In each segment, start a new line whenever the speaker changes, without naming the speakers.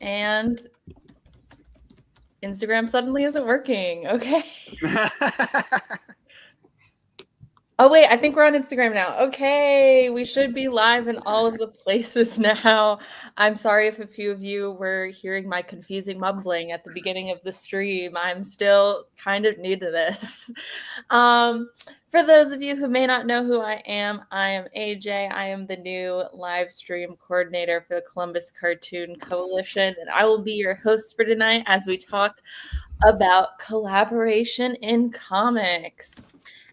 and Instagram suddenly isn't working. Okay. Oh, wait, I think we're on Instagram now. Okay, we should be live in all of the places now. I'm sorry if a few of you were hearing my confusing mumbling at the beginning of the stream. I'm still kind of new to this. For those of you who may not know who I am AJ. I am the new live stream coordinator for the Columbus Cartoon Coalition, and I will be your host for tonight as we talk about collaboration in comics.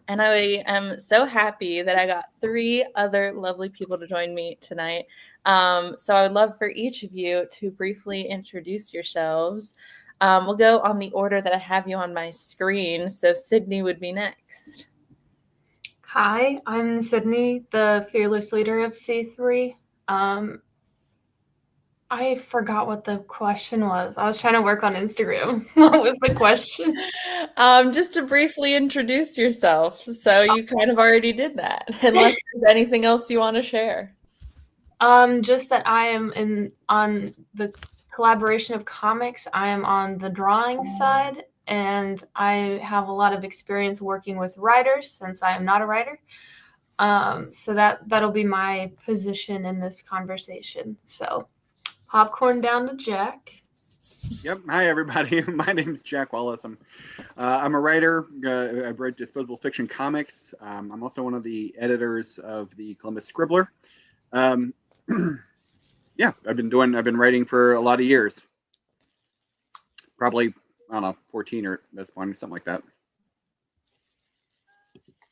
And I am so happy that I got 3 other lovely people to join me tonight. So I would love for each of you to briefly introduce yourselves. We'll go on the order that I have you on my screen. So Sydney would be next.
Hi, I'm Sydney, the fearless leader of C3. I forgot what the question was. I was trying to work on Instagram. What was the question?
Just to briefly introduce yourself. So you kind of already did that, unless there's anything else you want to share.
Just that I am on the collaboration of comics. I am on the drawing side, and I have a lot of experience working with writers since I am not a writer. So that'll be my position in this conversation. So popcorn down to Jack.
Yep. Hi, everybody. My name is Jack Wallace. I'm a writer. I write disposable fiction comics. I'm also one of the editors of the Columbus Scribbler. Yeah, I've been writing for a lot of years. Probably, I don't know, 14 or at this point, something like that.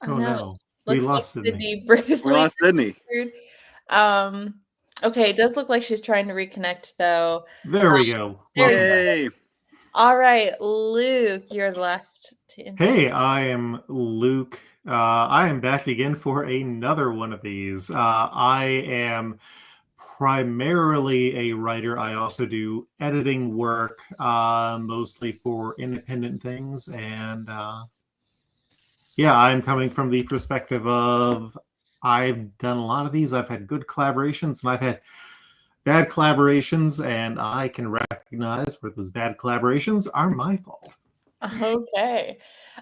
Oh no.
We lost Sydney.
We lost Sydney.
Okay, it does look like she's trying to reconnect, though.
There we go.
Yay!
All right, Luke, you're the last to introduce.
Hey, I am Luke. I am back again for another one of these. I am primarily a writer. I also do editing work, mostly for independent things. And yeah, I'm coming from the perspective of I've done a lot of these. I've had good collaborations, and I've had bad collaborations, and I can recognize where those bad collaborations are my fault.
Okay.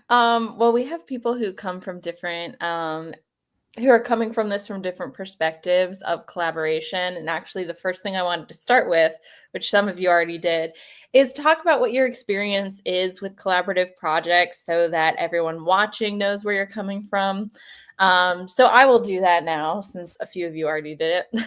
Well, we have people who come from different, who are coming from this from different perspectives of collaboration. And actually, the first thing I wanted to start with, which some of you already did, is talk about what your experience is with collaborative projects so that everyone watching knows where you're coming from. So I will do that now since a few of you already did it.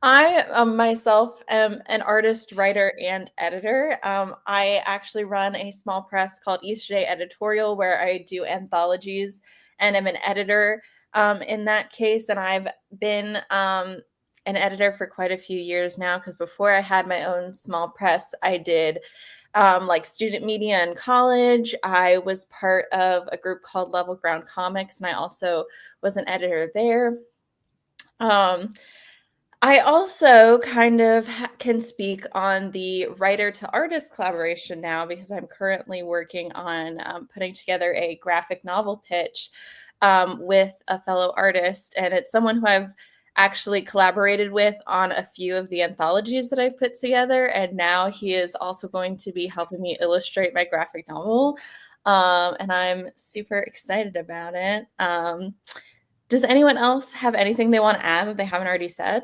I myself am an artist, writer, and editor. I actually run a small press called Easter Day Editorial where I do anthologies and I'm an editor in that case. And I've been an editor for quite a few years now because before I had my own small press, I did like student media in college. I was part of a group called Level Ground Comics, and I also was an editor there. I also kind of can speak on the writer to artist collaboration now because I'm currently working on putting together a graphic novel pitch with a fellow artist, and it's someone who I've actually collaborated with on a few of the anthologies that I've put together, and now he is also going to be helping me illustrate my graphic novel, and I'm super excited about it. Does anyone else have anything they want to add that they haven't already said?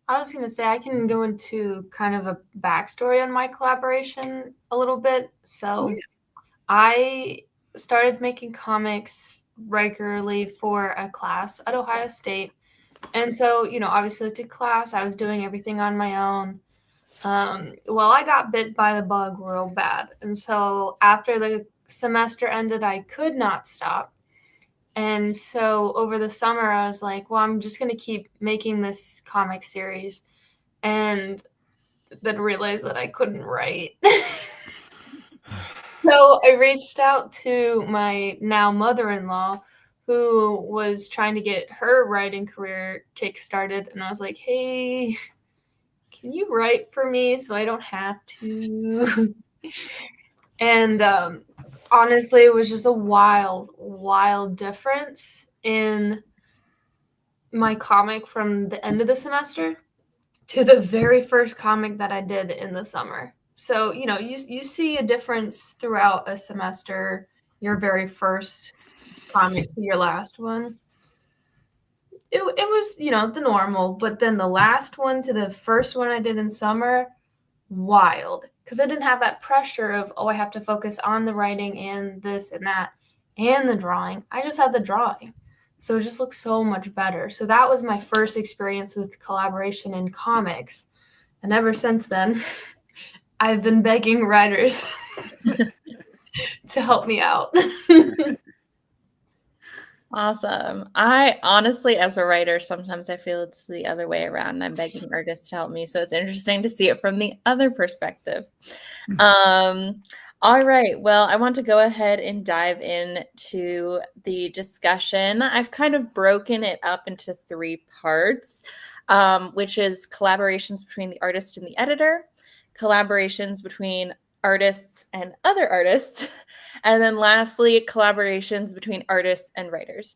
I was going to say I can go into kind of a backstory on my collaboration a little bit. So I started making comics regularly for a class at Ohio State. And so, obviously I did class. I was doing everything on my own. Well, I got bit by the bug real bad. And so after the semester ended, I could not stop. And so over the summer, I was like, well, I'm just going to keep making this comic series. And then realized that I couldn't write. So I reached out to my now mother-in-law, who was trying to get her writing career kickstarted. And I was like, hey, can you write for me so I don't have to? And honestly, it was just a wild difference in my comic from the end of the semester to the very first comic that I did in the summer. So, you see a difference throughout a semester, your very first comic to your last one. It was, the normal, but then the last one to the first one I did in summer, wild. Because I didn't have that pressure of, I have to focus on the writing and this and that and the drawing. I just had the drawing. So it just looks so much better. So that was my first experience with collaboration in comics. And ever since then, I've been begging writers to help me out.
Awesome. I honestly, as a writer, sometimes I feel it's the other way around. I'm begging artists to help me. So it's interesting to see it from the other perspective. All right. Well, I want to go ahead and dive into the discussion. I've kind of broken it up into 3 parts, which is collaborations between the artist and the editor, collaborations between artists and other artists, and then lastly, collaborations between artists and writers.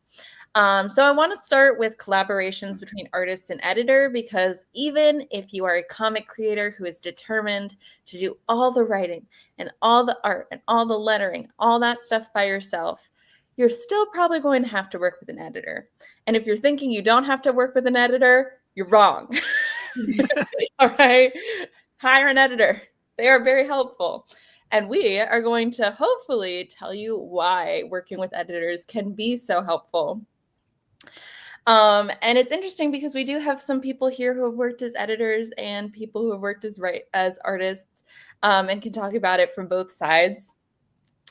So I want to start with collaborations between artists and editor, because even if you are a comic creator who is determined to do all the writing and all the art and all the lettering, all that stuff by yourself, you're still probably going to have to work with an editor. And if you're thinking you don't have to work with an editor, you're wrong. All right. Hire an editor. They are very helpful. And we are going to hopefully tell you why working with editors can be so helpful. And it's interesting because we do have some people here who have worked as editors and people who have worked as artists, and can talk about it from both sides.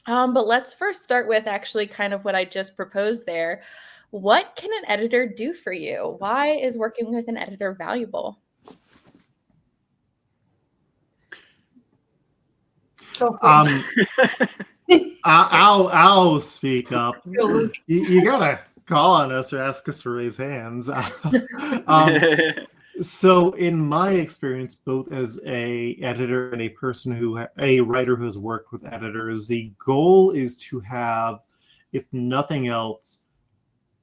But let's first start with actually kind of what I just proposed there. What can an editor do for you? Why is working with an editor valuable?
I'll speak up. You gotta call on us or ask us to raise hands. So in my experience, both as a editor and a writer who has worked with editors, the goal is to have, if nothing else,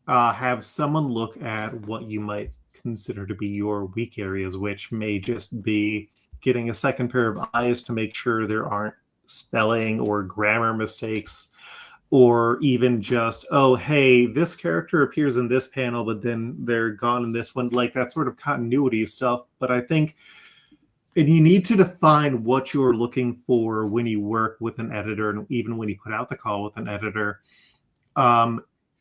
have someone look at what you might consider to be your weak areas, which may just be getting a second pair of eyes to make sure there aren't spelling or grammar mistakes, or even just, oh, hey, this character appears in this panel, but then they're gone in this one, like that sort of continuity stuff. But I think, and you need to define what you're looking for when you work with an editor, and even when you put out the call with an editor.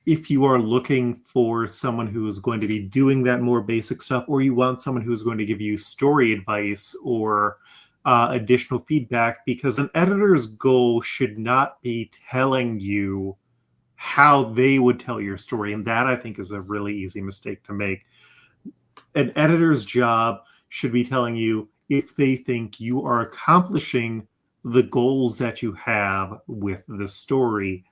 If you are looking for someone who is going to be doing that more basic stuff, or you want someone who's going to give you story advice or additional feedback, because an editor's goal should not be telling you how they would tell your story. And that, I think, is a really easy mistake to make. An editor's job should be telling you if they think you are accomplishing the goals that you have with the story,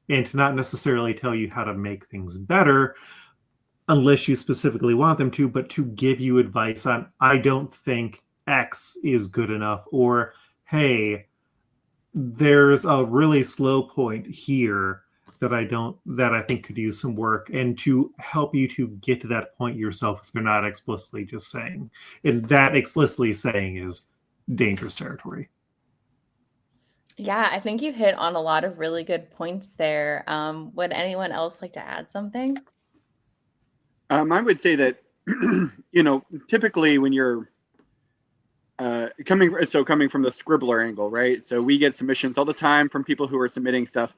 and to not necessarily tell you how to make things better unless you specifically want them to, but to give you advice on, I don't think X is good enough, or hey, there's a really slow point here that I think could use some work, and to help you to get to that point yourself if they're not explicitly just saying. And that explicitly saying is dangerous territory.
Yeah, I think you hit on a lot of really good points there. Would anyone else like to add something?
I would say that, typically when you're coming from the scribbler angle, right? So we get submissions all the time from people who are submitting stuff.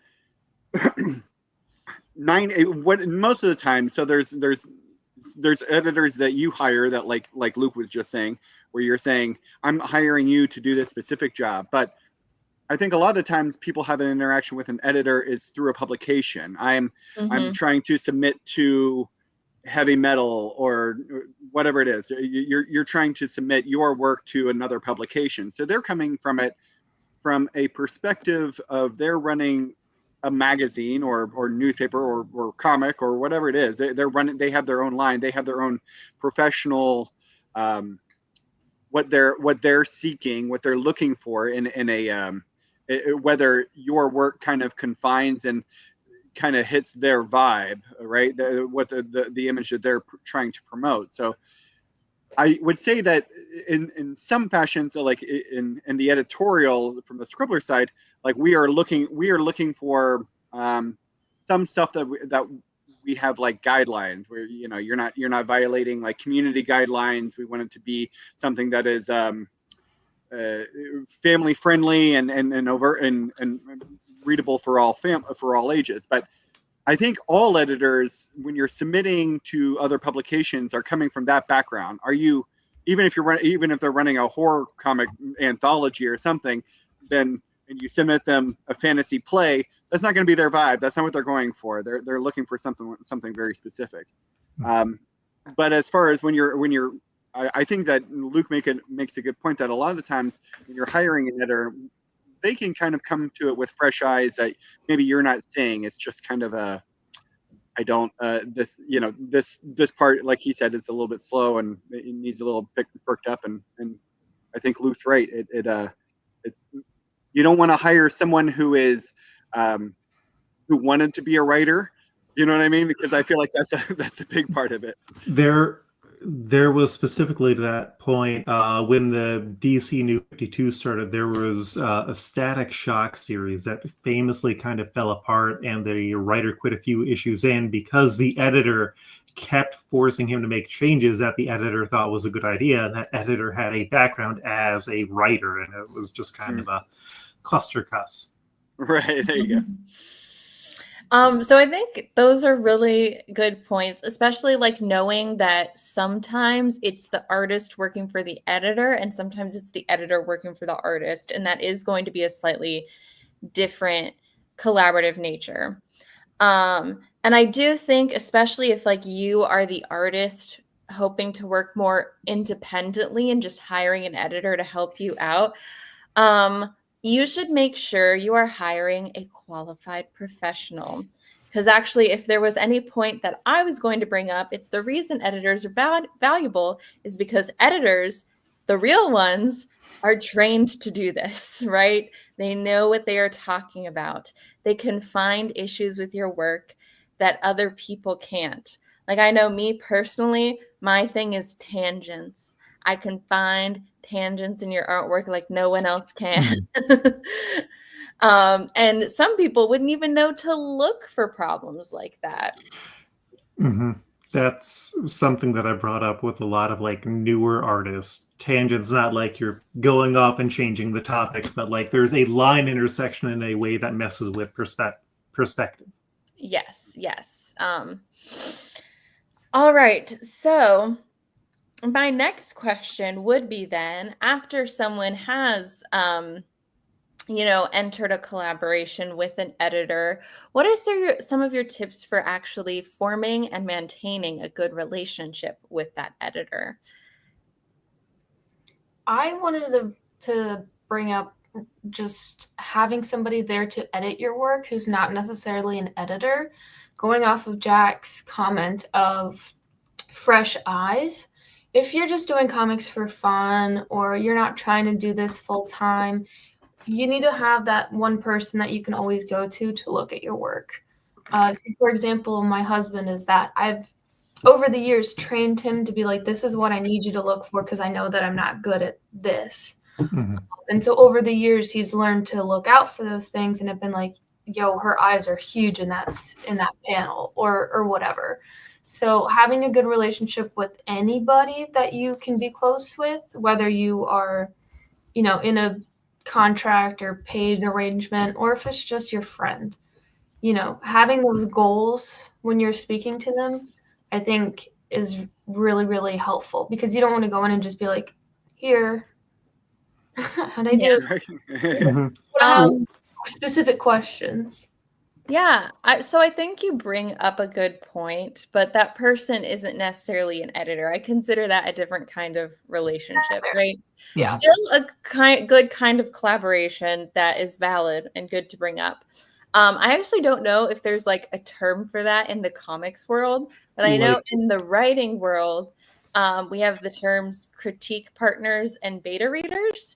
Most of the time, so there's editors that you hire that like Luke was just saying, where you're saying, I'm hiring you to do this specific job. But I think a lot of the times people have an interaction with an editor is through a publication. I'm trying to submit to Heavy Metal or whatever it is. You're trying to submit your work to another publication. So they're coming from it from a perspective of they're running a magazine or newspaper or comic or whatever it is. They have their own line. They have their own professional what they're seeking, what they're looking for in a whether your work kind of confines and kind of hits their vibe, right? The image that they're trying to promote. So I would say that in some fashion, so like in the editorial from the Scribbler side, like we are looking for some stuff that we have like guidelines where you're not violating like community guidelines. We want it to be something that is family friendly and overt and readable for all ages. But I think all editors, when you're submitting to other publications, are coming from that background. Are you, even if they're running a horror comic anthology or something, then and you submit them a fantasy play, that's not going to be their vibe. That's not what they're going for. They're looking for something very specific. But as far as when you're, I think that Luke makes a good point that a lot of the times when you're hiring an editor, they can kind of come to it with fresh eyes that maybe you're not seeing. It's just kind of this part, like he said, is a little bit slow and it needs a little perked up. And I think Luke's right. It's you don't want to hire someone who is who wanted to be a writer. You know what I mean? Because I feel like that's a big part of it.
There was specifically to that point when the DC New 52 started, there was a Static Shock series that famously kind of fell apart, and the writer quit a few issues in because the editor kept forcing him to make changes that the editor thought was a good idea, and that editor had a background as a writer, and it was just kind of a cluster cuss.
Right, there you go.
So I think those are really good points, especially like knowing that sometimes it's the artist working for the editor and sometimes it's the editor working for the artist. And that is going to be a slightly different collaborative nature. And I do think, especially if like you are the artist hoping to work more independently and just hiring an editor to help you out, you should make sure you are hiring a qualified professional. Because actually, if there was any point that I was going to bring up, it's the reason editors are valuable is because editors, the real ones, are trained to do this, right? They know what they are talking about. They can find issues with your work that other people can't. Like I know me personally, my thing is tangents. I can find tangents in your artwork like no one else can. And some people wouldn't even know to look for problems like that.
Mm-hmm. That's something that I brought up with a lot of like newer artists. Tangents, not like you're going off and changing the topic, but like there's a line intersection in a way that messes with perspective.
Yes. All right. So my next question would be then, after someone has, entered a collaboration with an editor, what are some of your tips for actually forming and maintaining a good relationship with that editor?
I wanted to bring up just having somebody there to edit your work who's not necessarily an editor. Going off of Jack's comment of fresh eyes, if you're just doing comics for fun or you're not trying to do this full time, you need to have that one person that you can always go to look at your work. So for example, my husband is that. I've over the years trained him to be like, this is what I need you to look for because I know that I'm not good at this.
Mm-hmm.
And so over the years, he's learned to look out for those things and have been like, yo, her eyes are huge in that panel or whatever. So having a good relationship with anybody that you can be close with, whether you are, in a contract or paid arrangement, or if it's just your friend, having those goals when you're speaking to them, I think is really, really helpful because you don't want to go in and just be like, here, how'd I do?
Mm-hmm.
Specific questions.
Yeah. So I think you bring up a good point, but that person isn't necessarily an editor. I consider that a different kind of relationship, right?
Yeah.
Still a good kind of collaboration that is valid and good to bring up. I actually don't know if there's like a term for that in the comics world, but I know in the writing world, we have the terms critique partners and beta readers.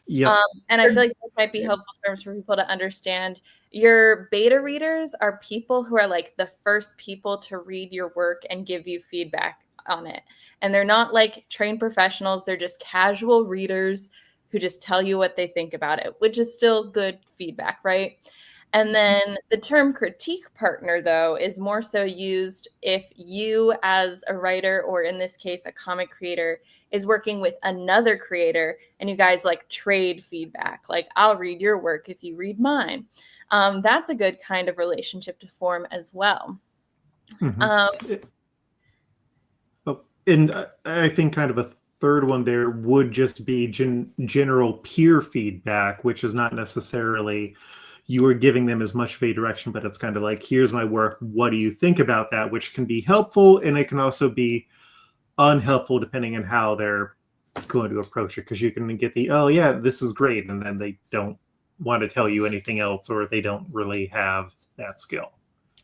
Yeah.
And I feel like that might be helpful terms for people to understand. Your beta readers are people who are like the first people to read your work and give you feedback on it. And they're not like trained professionals. They're just casual readers who just tell you what they think about it, which is still good feedback, right? And then the term critique partner, though, is more so used if you as a writer, or in this case, a comic creator, is working with another creator and you guys like trade feedback. Like, I'll read your work if you read mine. That's a good kind of relationship to form as well.
And I think kind of a third one there would just be general peer feedback, which is not necessarily you are giving them as much of a direction, but it's kind of like, here's my work. What do you think about that? Which can be helpful, and it can also be unhelpful depending on how they're going to approach it, because you can get the, oh yeah, this is great, and then they don't want to tell you anything else, or they don't really have that skill.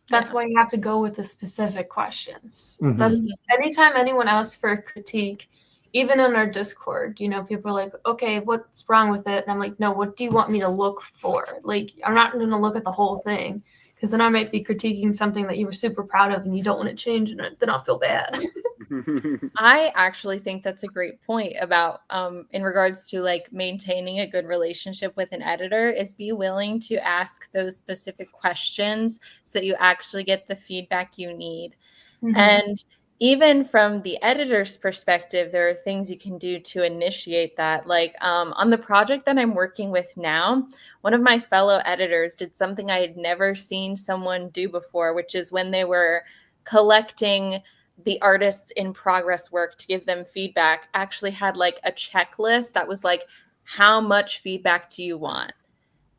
That's why you have to go with the specific questions.
Mhm.
That's anytime anyone asks for a critique, even in our Discord, you know, people are like, okay, what's wrong with it? And I'm like, no, what do you want me to look for? Like, I'm not going to look at the whole thing, because then I might be critiquing something that you were super proud of and you don't want to change, and then I'll feel bad.
I actually think that's a great point about in regards to like maintaining a good relationship with an editor, is be willing to ask those specific questions so that you actually get the feedback you need.
Mhm.
And even from the editor's perspective, there are things you can do to initiate that. Like on the project that I'm working with now, one of my fellow editors did something I had never seen someone do before, which is when they were collecting the artists in progress work to give them feedback, actually had like a checklist that was like, how much feedback do you want?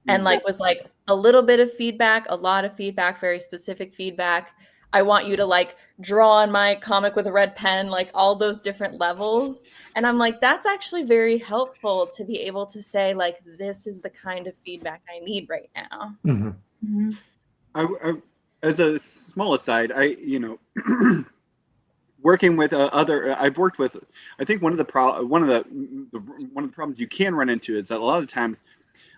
And like was like a little bit of feedback, a lot of feedback, very specific feedback. I want you to like draw on my comic with a red pen, like all those different levels. And I'm like, that's actually very helpful to be able to say, like, this is the kind of feedback I need right now.
Mhm.
Mhm.
I, as a small aside, working with I've worked with. I think one of the problems you can run into is that a lot of times,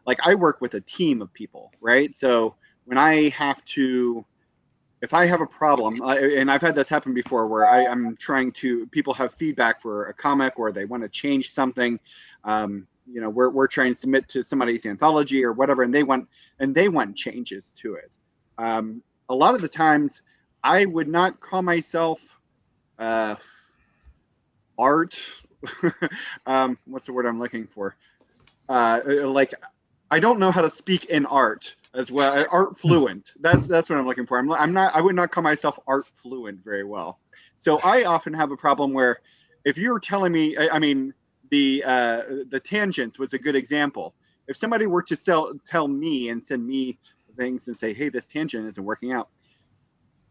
like, I work with a team of people, right? So when I have to, if I have a problem, and I've had this happen before, where people have feedback for a comic, or they want to change something. We're trying to submit to somebody's anthology or whatever, and they want changes to it. A lot of the times, I would not call myself art. What's the word I'm looking for? Like, I don't know how to speak in art as well. Art fluent. That's what I'm looking for. I would not call myself art fluent very well. So I often have a problem where, if you're telling me, the tangents was a good example. If somebody were to tell me and send me things and say, hey, this tangent isn't working out,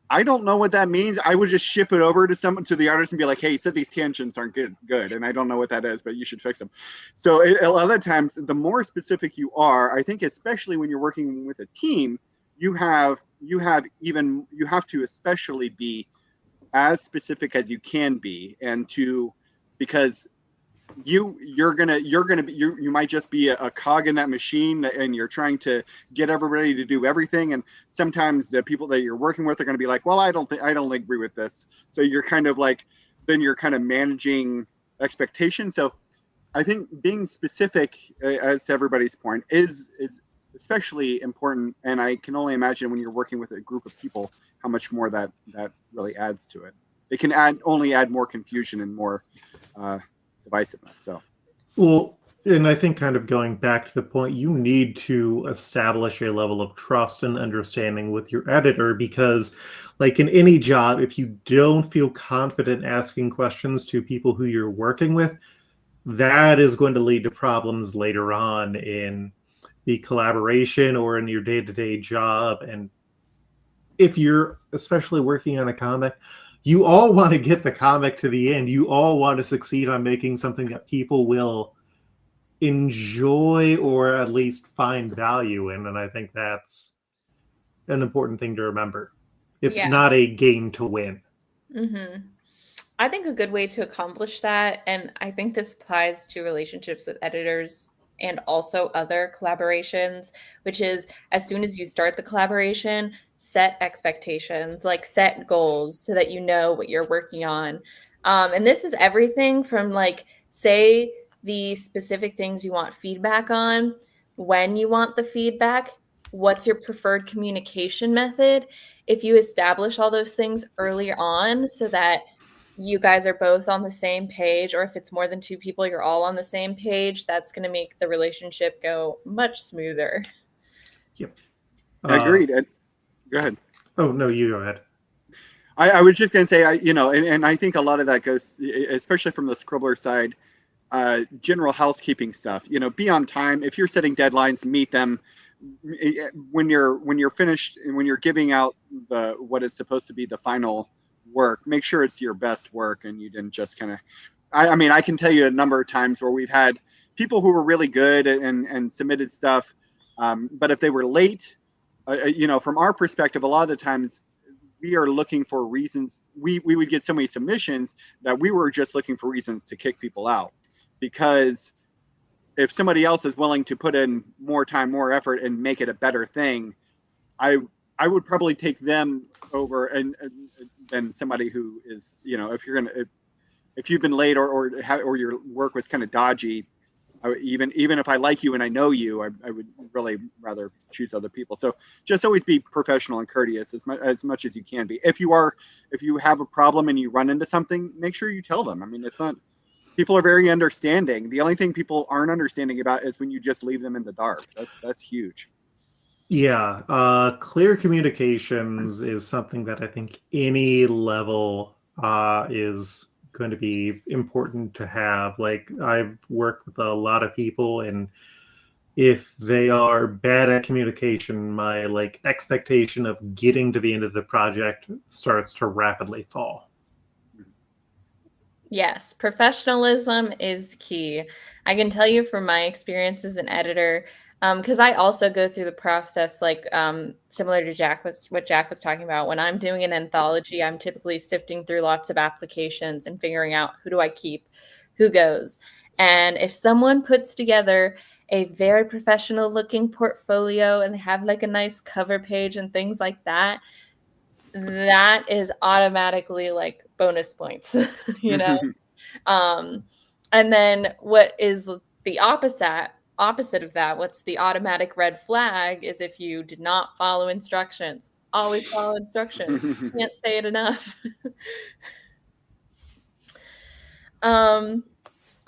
I don't know what that means. I would just ship it over to the artist and be like, hey, you said these tangents aren't good. And I don't know what that is, but you should fix them. So a lot of times, the more specific you are, I think, especially when you're working with a team, you have to especially be as specific as you can be, because you might just be a cog in that machine, and you're trying to get everybody to do everything, and sometimes the people that you're working with are going to be like, well, I don't agree with this. So you're kind of like, then you're kind of managing expectations. So I think being specific, as to everybody's point, is especially important, and I can only imagine when you're working with a group of people how much more that really adds to it. It can only add more confusion and more divisiveness. So,
well, and I think, kind of going back to the point, you need to establish a level of trust and understanding with your editor, because, like in any job, if you don't feel confident asking questions to people who you're working with, that is going to lead to problems later on in the collaboration or in your day-to-day job. And if you're especially working on a comic, you all want to get the comic to the end. You all want to succeed on making something that people will enjoy, or at least find value in. And I think that's an important thing to remember. It's not a game to win.
Mm-hmm. I think a good way to accomplish that, and I think this applies to relationships with editors and also other collaborations, which is, as soon as you start the collaboration, set expectations, like set goals so that you know what you're working on. And this is everything from like, say the specific things you want feedback on, when you want the feedback, what's your preferred communication method. If you establish all those things early on so that you guys are both on the same page, or if it's more than two people, you're all on the same page, that's going to make the relationship go much smoother.
Yep.
Agreed. Go ahead.
Oh, no, you go ahead.
I was just going to say, and I think a lot of that goes, especially from the Scribbler side, general housekeeping stuff. Be on time. If you're setting deadlines, meet them. When you're finished and when you're giving out what is supposed to be the final work, make sure it's your best work and you didn't just kind of. I can tell you a number of times where we've had people who were really good and submitted stuff, but if they were late, from our perspective, a lot of the times we are looking for reasons. We would get so many submissions that we were just looking for reasons to kick people out, because if somebody else is willing to put in more time, more effort, and make it a better thing, I would probably take them over than somebody who is, if you've been late or your work was kind of dodgy, even if I like you and I know you, I would really rather choose other people. So just always be professional and courteous as much as you can be. If you have a problem and you run into something, make sure you tell them. It's not. People are very understanding. The only thing people aren't understanding about is when you just leave them in the dark. That's huge.
Yeah, clear communications is something that I think any level is going to be important to have. Like, I've worked with a lot of people, and if they are bad at communication, my expectation of getting to the end of the project starts to rapidly fall.
Yes, professionalism is key. I can tell you from my experience as an editor, because I also go through the process similar to what Jack was talking about. When I'm doing an anthology, I'm typically sifting through lots of applications and figuring out who do I keep, who goes. And if someone puts together a very professional looking portfolio and they have a nice cover page and things like that, that is automatically bonus points, and then what is the opposite of that, what's the automatic red flag, is if you did not follow instructions. Always follow instructions. Can't say it enough.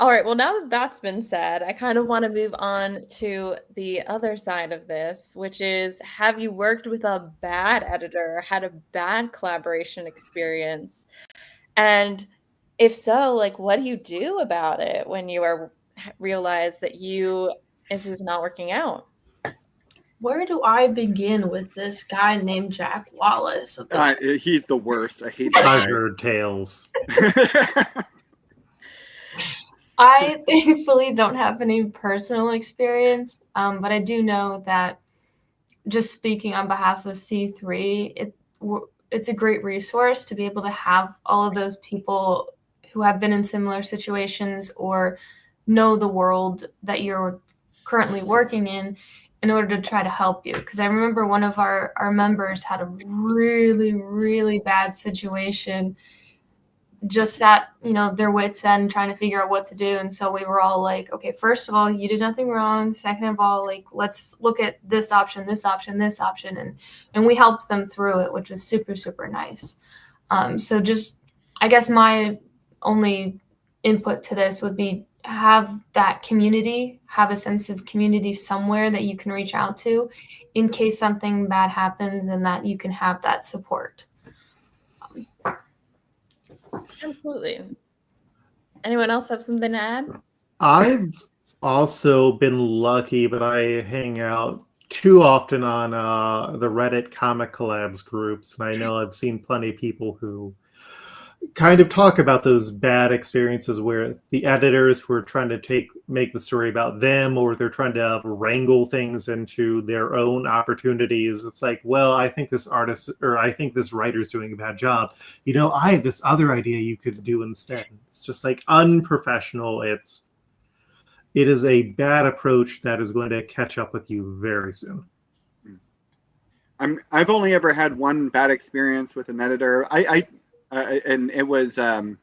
All right, well, now that that's been said, I kind of want to move on to the other side of this, which is, have you worked with a bad editor, had a bad collaboration experience? And if so, what do you do about it when you realize that it's just not working out?
Where do I begin with this guy named Jack Wallace?
He's the worst. I hate that guy.
I've heard tales.
I thankfully don't have any personal experience, but I do know that, just speaking on behalf of C3, it's a great resource to be able to have all of those people who have been in similar situations or know the world that you're currently working in order to try to help you. Because I remember one of our members had a really, really bad situation, just at their wits' end, trying to figure out what to do. And so we were all like, okay, first of all, you did nothing wrong. Second of all, let's look at this option, this option, this option. And we helped them through it, which was super, super nice. So just, I guess my only input to this would be, have that community, have a sense of community somewhere that you can reach out to in case something bad happens, and that you can have that support.
Absolutely. Anyone else have something to add?
I've also been lucky, but I hang out too often on the Reddit comic collabs groups, and I know I've seen plenty of people who kind of talk about those bad experiences where the editors were trying to make the story about them, or they're trying to wrangle things into their own opportunities. It's like, well, I think this artist, or I think this writer's doing a bad job. I have this other idea you could do instead. It's just unprofessional. It is a bad approach that is going to catch up with you very soon.
I've only ever had one bad experience with an editor. and it was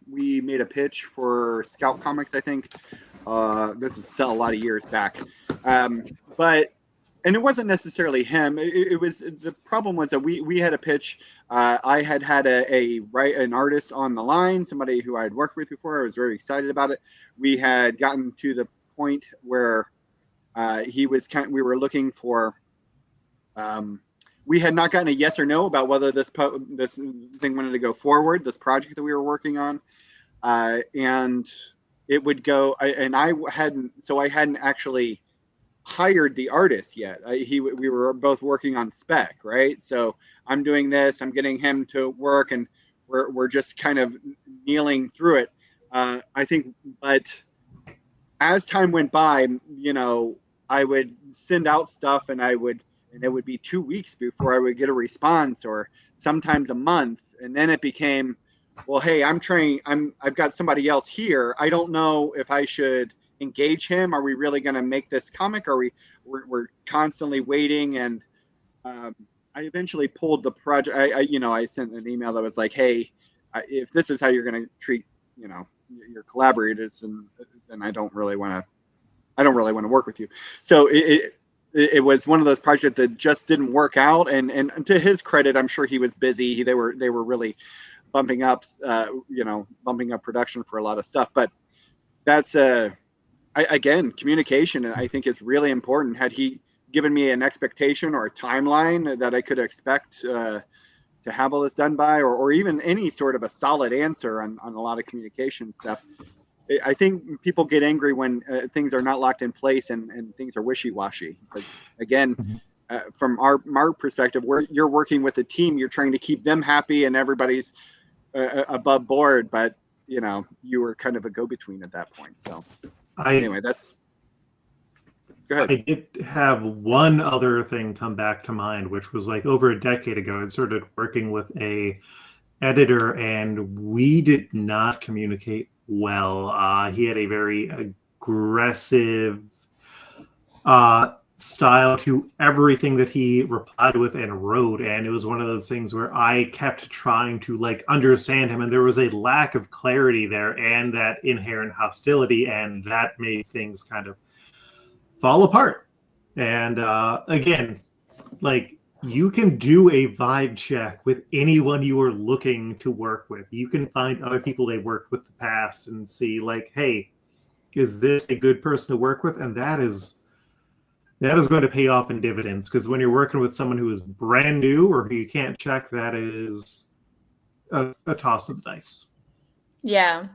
we made a pitch for Scout Comics, I think. This is a lot of years back, but and it wasn't necessarily him. It was, the problem was that we had a pitch. I had an artist on the line, somebody who I had worked with before. I was very excited about it. We had gotten to the point where we were looking for. We had not gotten a yes or no about whether this thing wanted to go forward, this project that we were working on, and it would go. I hadn't actually hired the artist yet. We were both working on spec, right? So I'm doing this, I'm getting him to work, and we're just kind of kneeling through it. I think, but as time went by, I would send out stuff, and it would be 2 weeks before I would get a response, or sometimes a month. And then it became, well, hey, I've got somebody else here. I don't know if I should engage him. Are we really going to make this comic? We're constantly waiting. And I eventually pulled the project. I sent an email that was like, hey, if this is how you're going to treat, your collaborators, then I don't really want to work with you. So it was one of those projects that just didn't work out. And to his credit, I'm sure he was busy. They were really bumping up production for a lot of stuff. But that's again, communication, I think, is really important. Had he given me an expectation or a timeline that I could expect to have all this done by, or even any sort of a solid answer on a lot of communication stuff, I think people get angry when things are not locked in place and things are wishy-washy. Because again, from our perspective, you're working with a team, you're trying to keep them happy, and everybody's above board. But you were kind of a go-between at that point. So anyway, go ahead.
I did have one other thing come back to mind, which was like over a decade ago. I started working with a editor, and we did not communicate well. He had a very aggressive style to everything that he replied with and wrote, and it was one of those things where I kept trying to understand him, and there was a lack of clarity there and that inherent hostility, and that made things kind of fall apart. And again, you can do a vibe check with anyone you are looking to work with. You can find other people they worked with in the past and see, hey, is this a good person to work with? And that is going to pay off in dividends, because when you're working with someone who is brand new or who you can't check, that is a toss of the dice.
Yeah.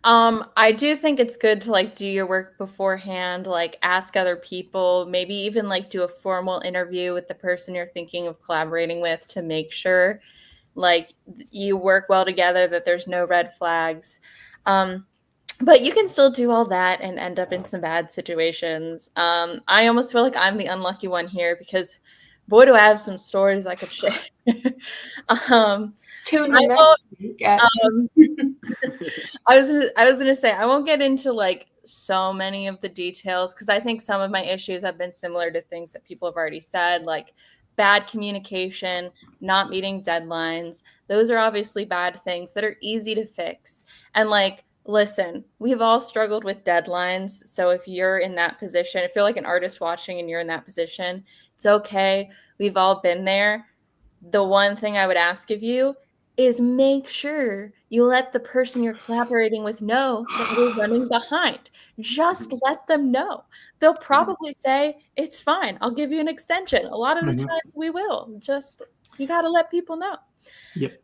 I do think it's good to do your work beforehand, ask other people, maybe even do a formal interview with the person you're thinking of collaborating with to make sure you work well together, that there's no red flags. But you can still do all that and end up in some bad situations. I almost feel like I'm the unlucky one here, because boy, do I have some stories I could share. I was gonna say, I won't get into so many of the details, because I think some of my issues have been similar to things that people have already said, like bad communication, not meeting deadlines. Those are obviously bad things that are easy to fix. And listen, we've all struggled with deadlines. So if you're in that position, if you're an artist watching and you're in that position, it's okay. We've all been there. The one thing I would ask of you is make sure you let the person you're collaborating with know that you're running behind. Just let them know. They'll probably say, it's fine, I'll give you an extension. A lot of the times we will. Just, you got to let people know.
Yep.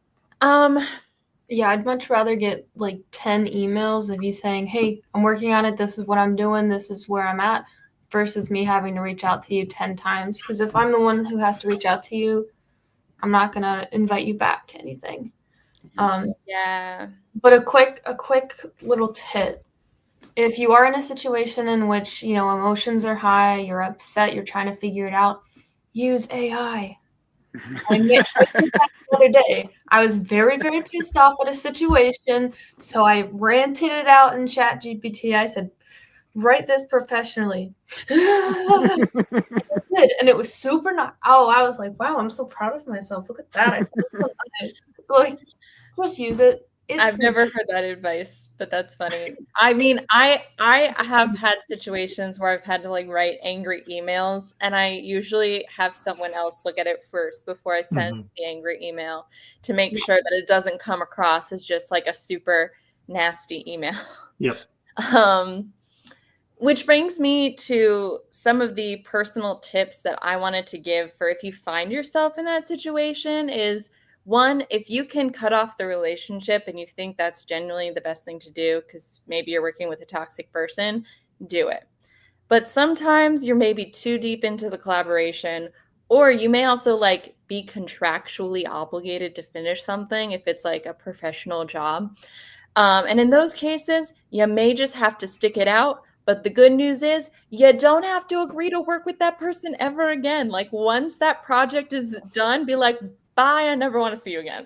Yeah, I'd much rather get 10 emails of you saying, hey, I'm working on it, this is what I'm doing, this is where I'm at, versus me having to reach out to you 10 times. Because if I'm the one who has to reach out to you, I'm not going to invite you back to anything.
Yeah.
But a quick little tip. If you are in a situation in which, emotions are high, you're upset, you're trying to figure it out, use AI. I did that the other day. I was very, very pissed off at a situation, so I ranted it out in ChatGPT. I said, write this professionally. And it was super nice. Oh, I was like, wow, I'm so proud of myself. Look at that. I feel so nice. Just use it.
I've never heard that advice, but that's funny. I mean, I have had situations where I've had to like write angry emails, and I usually have someone else look at it first before I send the angry email to make sure that it doesn't come across as just like a super nasty email.
Yep.
Which brings me to some of the personal tips that I wanted to give for if you find yourself in that situation is one, if you can cut off the relationship and you think that's genuinely the best thing to do, because maybe you're working with a toxic person, do it. But sometimes you're maybe too deep into the collaboration, or you may also like be contractually obligated to finish something if it's like a professional job. And in those cases, you may just have to stick it out. But the good news is you don't have to agree to work with that person ever again. Like once that project is done, be like, bye, I never want to see you again.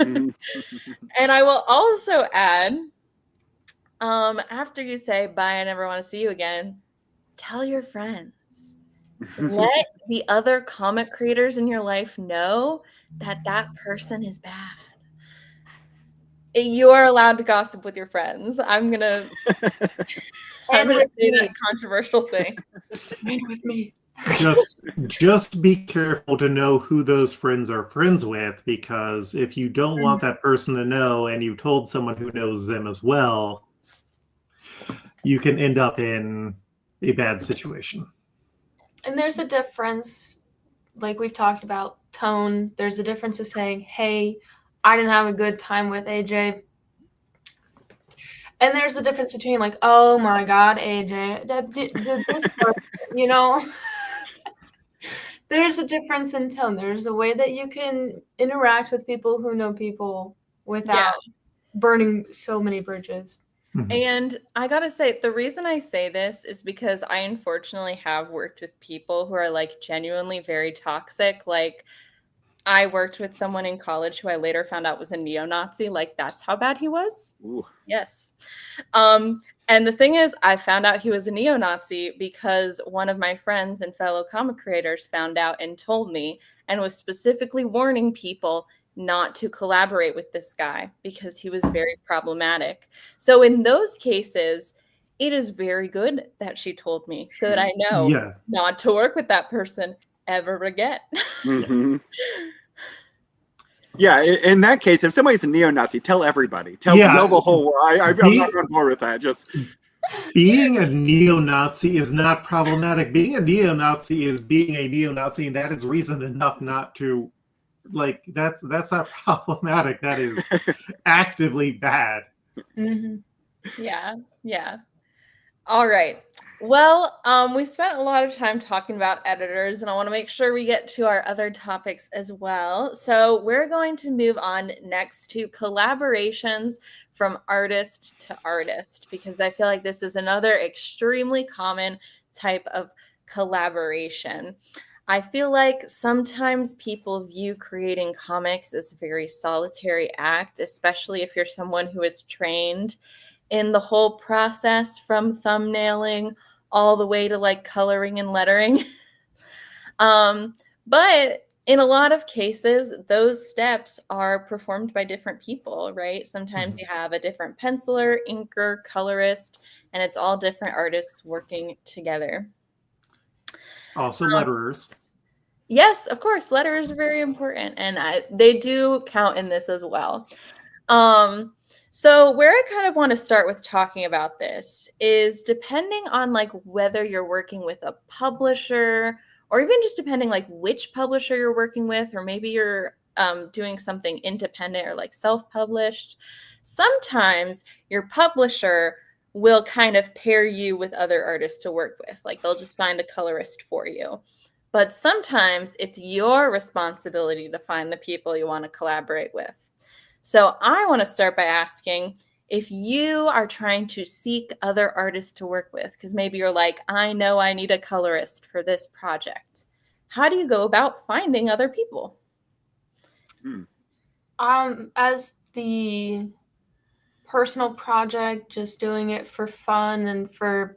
And I will also add, after you say, bye, I never want to see you again, tell your friends. Let the other comic creators in your life know that that person is bad. You're allowed to gossip with your friends. I'm going to say that controversial thing.
And with me.
Just be careful to know who those friends are friends with, because if you don't want that person to know and you've told someone who knows them as well, you can end up in a bad situation.
And there's a difference, like we've talked about, tone. There's a difference of saying, hey, I didn't have a good time with AJ. And there's a difference between like, oh my God, AJ, did this work, you know? There's a difference in tone. There's a way that you can interact with people who know people without burning so many bridges.
And I gotta say, the reason I say this is because I unfortunately have worked with people who are like genuinely very toxic. Like I worked with someone in college who I later found out was a neo-Nazi. Like that's how bad he was.
Ooh.
Yes. And the thing is, I found out he was a neo-Nazi because one of my friends and fellow comic creators found out and told me and was specifically warning people not to collaborate with this guy because he was very problematic. So in those cases, it is very good that she told me so that I know not to work with that person ever again.
Yeah, in that case, if somebody's a neo-Nazi, tell everybody. Tell the whole world. I'm not on board with that. Just
being a neo-Nazi is not problematic. Being a neo-Nazi is being a neo-Nazi, and that is reason enough not to, like, that's not problematic. That is actively bad.
Yeah. All right. Well, we spent a lot of time talking about editors, and I want to make sure we get to our other topics as well. So we're going to move on next to collaborations from artist to artist, because I feel like this is another extremely common type of collaboration. I feel like sometimes people view creating comics as a very solitary act, especially if you're someone who is trained in the whole process from thumbnailing all the way to like coloring and lettering. But in a lot of cases, those steps are performed by different people, right? Sometimes you have a different penciler, inker, colorist, and it's all different artists working together.
Also letterers.
Yes, of course. Letterers are very important, and they do count in this as well. So where I kind of want to start with talking about this is depending on like whether you're working with a publisher or even just depending like which publisher you're working with, or maybe you're doing something independent or like self-published. Sometimes your publisher will kind of pair you with other artists to work with. Like they'll just find a colorist for you. But sometimes it's your responsibility to find the people you want to collaborate with. So I want to start by asking if you are trying to seek other artists to work with, because maybe you're like, I know I need a colorist for this project. How do you go about finding other people?
As the personal project, just doing it for fun and for,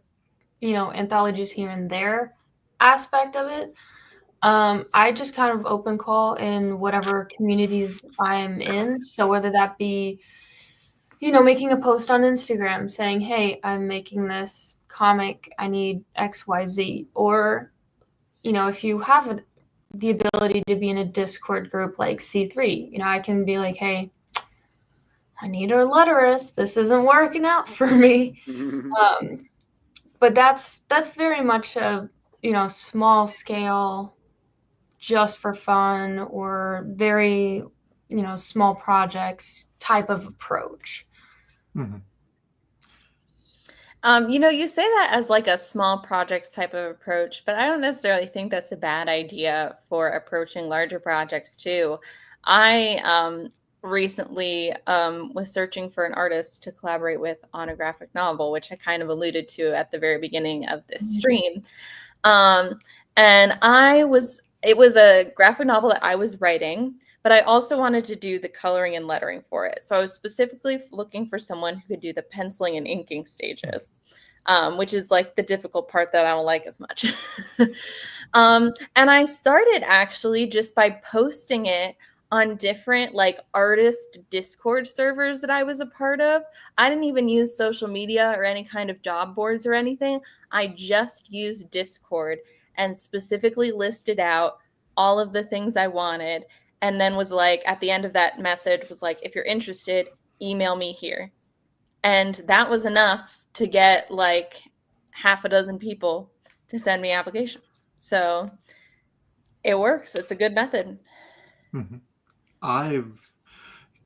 anthologies here and there aspect of it, I just kind of open call in whatever communities I'm in. So whether that be, making a post on Instagram saying, "Hey, I'm making this comic. I need XYZ," or if you have the ability to be in a Discord group like C3, I can be like, "Hey, I need a letterist. This isn't working out for me." But that's very much a small scale, just for fun, or very small projects type of approach.
Mhm.
You say that as like a small projects type of approach, but I don't necessarily think that's a bad idea for approaching larger projects too. I recently was searching for an artist to collaborate with on a graphic novel, which I kind of alluded to at the very beginning of this stream. Um, and it was a graphic novel that I was writing, but I also wanted to do the coloring and lettering for it. So I was specifically looking for someone who could do the penciling and inking stages, which is like the difficult part that I don't like as much. And I started actually just by posting it on different like artist Discord servers that I was a part of. I didn't even use social media or any kind of job boards or anything. I just used Discord and specifically listed out all of the things I wanted, and then was like, at the end of that message was like, if you're interested, email me here. And that was enough to get like half a dozen people to send me applications. So it works. It's a good method.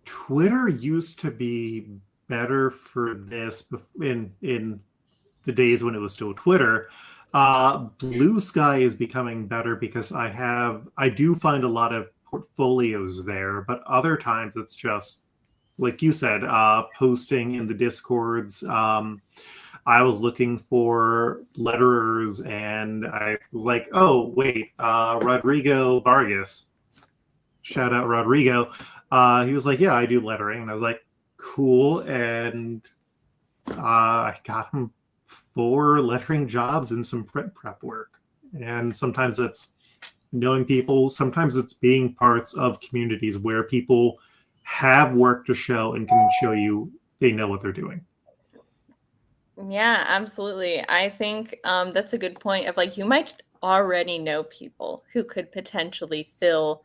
Twitter used to be better for this in the days when it was still Twitter. Blue Sky is becoming better because I do find a lot of portfolios there, but other times it's just like you said, posting in the Discords. I was looking for letterers, and I was like, "Oh, wait, Rodrigo Vargas." Shout out Rodrigo. He was like, "Yeah, I do lettering," and I was like, "Cool." And I got him 4 lettering jobs and some prep work. And sometimes it's knowing people. Sometimes it's being parts of communities where people have work to show and can show you they know what they're doing.
Yeah, absolutely. I think that's a good point of like, you might already know people who could potentially fill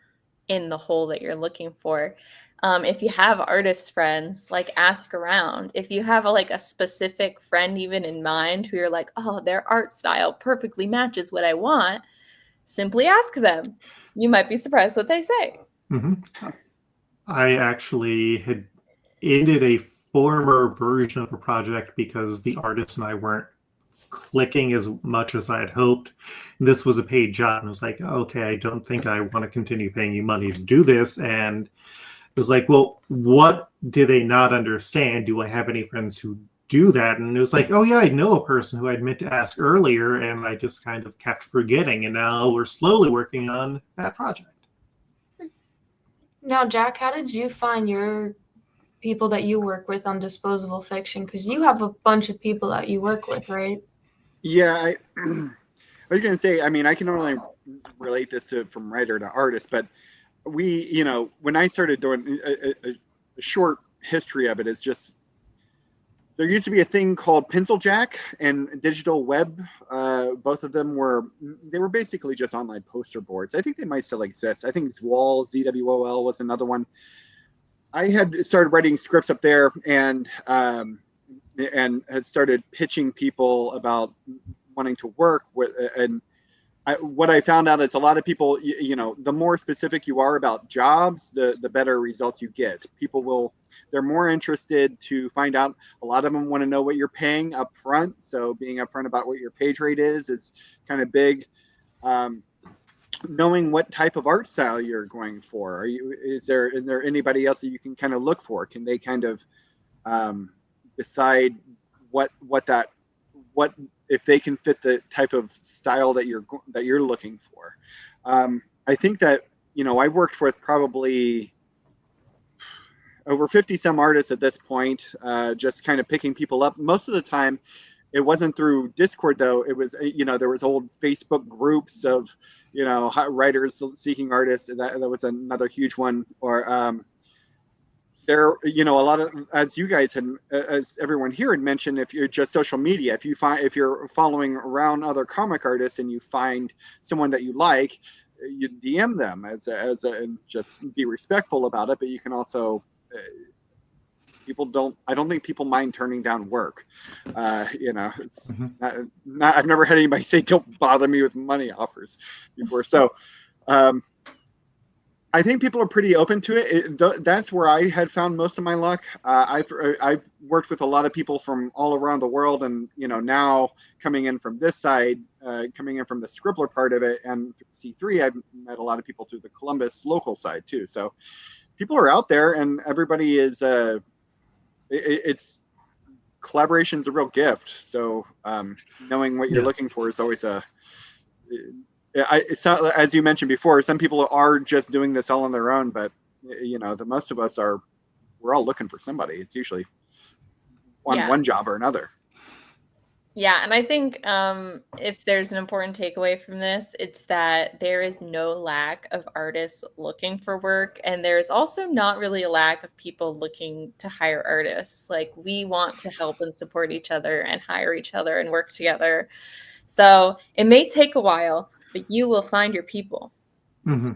in the hole that you're looking for. If you have artist friends, like ask around. If you have like a specific friend even in mind who you're like, oh, their art style perfectly matches what I want, simply ask them. You might be surprised what they say.
Mm-hmm. I actually had ended a former version of a project because the artist and I weren't clicking as much as I had hoped. This was a paid job, and I was like, okay, I don't think I want to continue paying you money to do this. And it was like, well, what do they not understand? Do I have any friends who do that? And it was like, oh yeah, I know a person who I'd meant to ask earlier, and I just kind of kept forgetting. And now we're slowly working on that project.
Now, Jack, how did you find your people that you work with on Disposable Fiction? Because you have a bunch of people that you work with, right?
Yeah, I was going to say, I mean, I can only relate this from writer to artist, but we, when I started doing a short history of it, is just there used to be a thing called Pencil Jack and Digital Web. Both of them were basically just online poster boards. I think they might still exist. I think Zwol, ZWOL was another one. I had started writing scripts up there and had started pitching people about wanting to work with. And what I found out is a lot of people, the more specific you are about jobs, the better results you get. They're more interested to find out. A lot of them want to know what you're paying up front. So being upfront about what your page rate is kind of big. Knowing what type of art style you're going for. Is there anybody else that you can kind of look for? Can they kind of decide what if they can fit the type of style that you're looking for? I think that I worked with probably over 50 some artists at this point, just kind of picking people up. Most of the time, it wasn't through Discord though. It was, there was old Facebook groups of, writers seeking artists. That was another huge one. Or there, a lot of, as you guys had, as everyone here had mentioned, if you're just social media, if you're following around other comic artists and you find someone that you like, you DM them and just be respectful about it. But you can also, I don't think people mind turning down work. It's not, I've never had anybody say, don't bother me with money offers before. So, I think people are pretty open to it. That's where I had found most of my luck. I've worked with a lot of people from all around the world, and now coming in from this side, coming in from the Scribbler part of it, and C3, I've met a lot of people through the Columbus local side too. So people are out there, and everybody is. It's collaboration's a real gift. So knowing what you're looking for is always it's not, as you mentioned before, some people are just doing this all on their own, but the most of us we're all looking for somebody. It's usually one job or another.
Yeah, and I think if there's an important takeaway from this, it's that there is no lack of artists looking for work, and there's also not really a lack of people looking to hire artists. Like, we want to help and support each other and hire each other and work together. So it may take a while, but you will find your people.
Mm-hmm.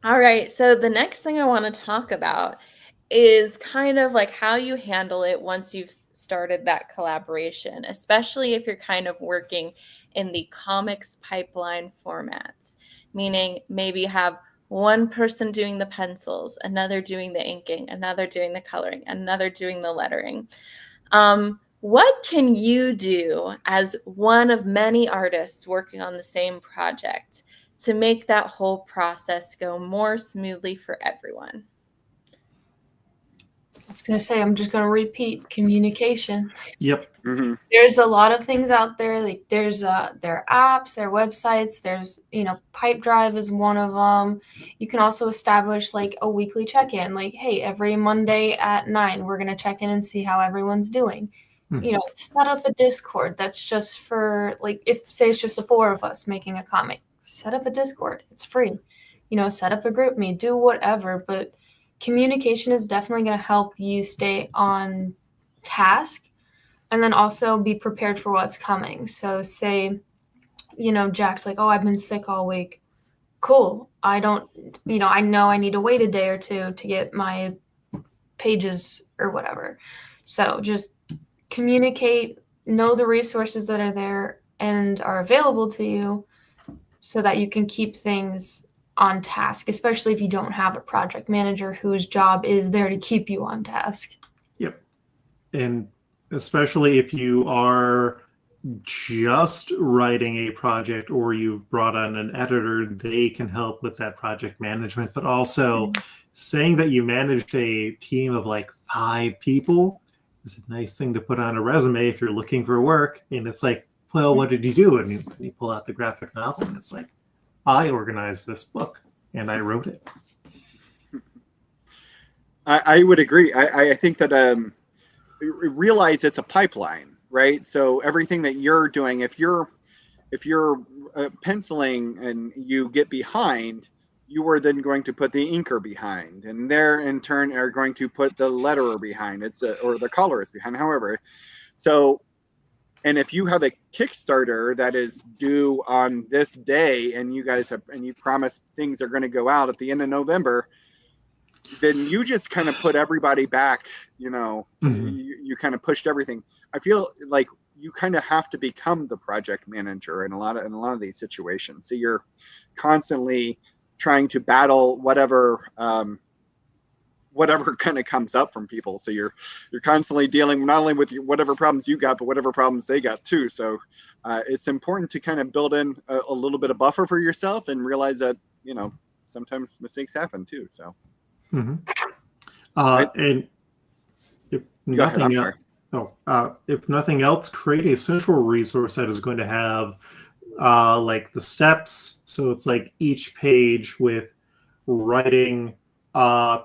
All right, so the next thing I want to talk about is kind of like how you handle it once you've started that collaboration, especially if you're kind of working in the comics pipeline formats, meaning maybe you have one person doing the pencils, another doing the inking, another doing the coloring, another doing the lettering. What can you do as one of many artists working on the same project to make that whole process go more smoothly for everyone?
I was going to say, I'm just going to repeat communication.
Yep.
Mm-hmm.
There's a lot of things out there. Like there's their apps, their websites. There's, Pipedrive is one of them. You can also establish like a weekly check-in. Like, hey, every Monday at 9, we're going to check in and see how everyone's doing.
Mm-hmm.
Set up a Discord that's just for, like, if, say, it's just the 4 of us making a comic. Set up a Discord. It's free. Set up a group me. Do whatever. But communication is definitely going to help you stay on task and then also be prepared for what's coming. So say, Jack's like, oh, I've been sick all week. Cool. I know I need to wait a day or two to get my pages or whatever. So just communicate, know the resources that are there and are available to you so that you can keep things on task, especially if you don't have a project manager whose job is there to keep you on task.
Yep. And especially if you are just writing a project or you've brought on an editor, they can help with that project management. But also saying that you managed a team of like 5 people is a nice thing to put on a resume if you're looking for work. And it's like, well, what did you do? And you pull out the graphic novel and it's like, I organized this book and I wrote it.
I would agree. I think that realize it's a pipeline, right? So everything that you're doing, if you're penciling and you get behind, you are then going to put the inker behind, and they're in turn are going to put the letterer behind. Or the colorist behind, however. So, and if you have a Kickstarter that is due on this day, and you promise things are going to go out at the end of November, then you just kind of put everybody back.
Mm-hmm.
You kind of pushed everything. I feel like you kind of have to become the project manager in a lot of these situations. So you're constantly trying to battle whatever kind of comes up from people. So you're constantly dealing not only with whatever problems you got, but whatever problems they got too. So it's important to kind of build in a little bit of buffer for yourself and realize that, sometimes mistakes happen too. So.
Mm-hmm. And if nothing else, create a central resource that is going to have like the steps. So it's like each page with writing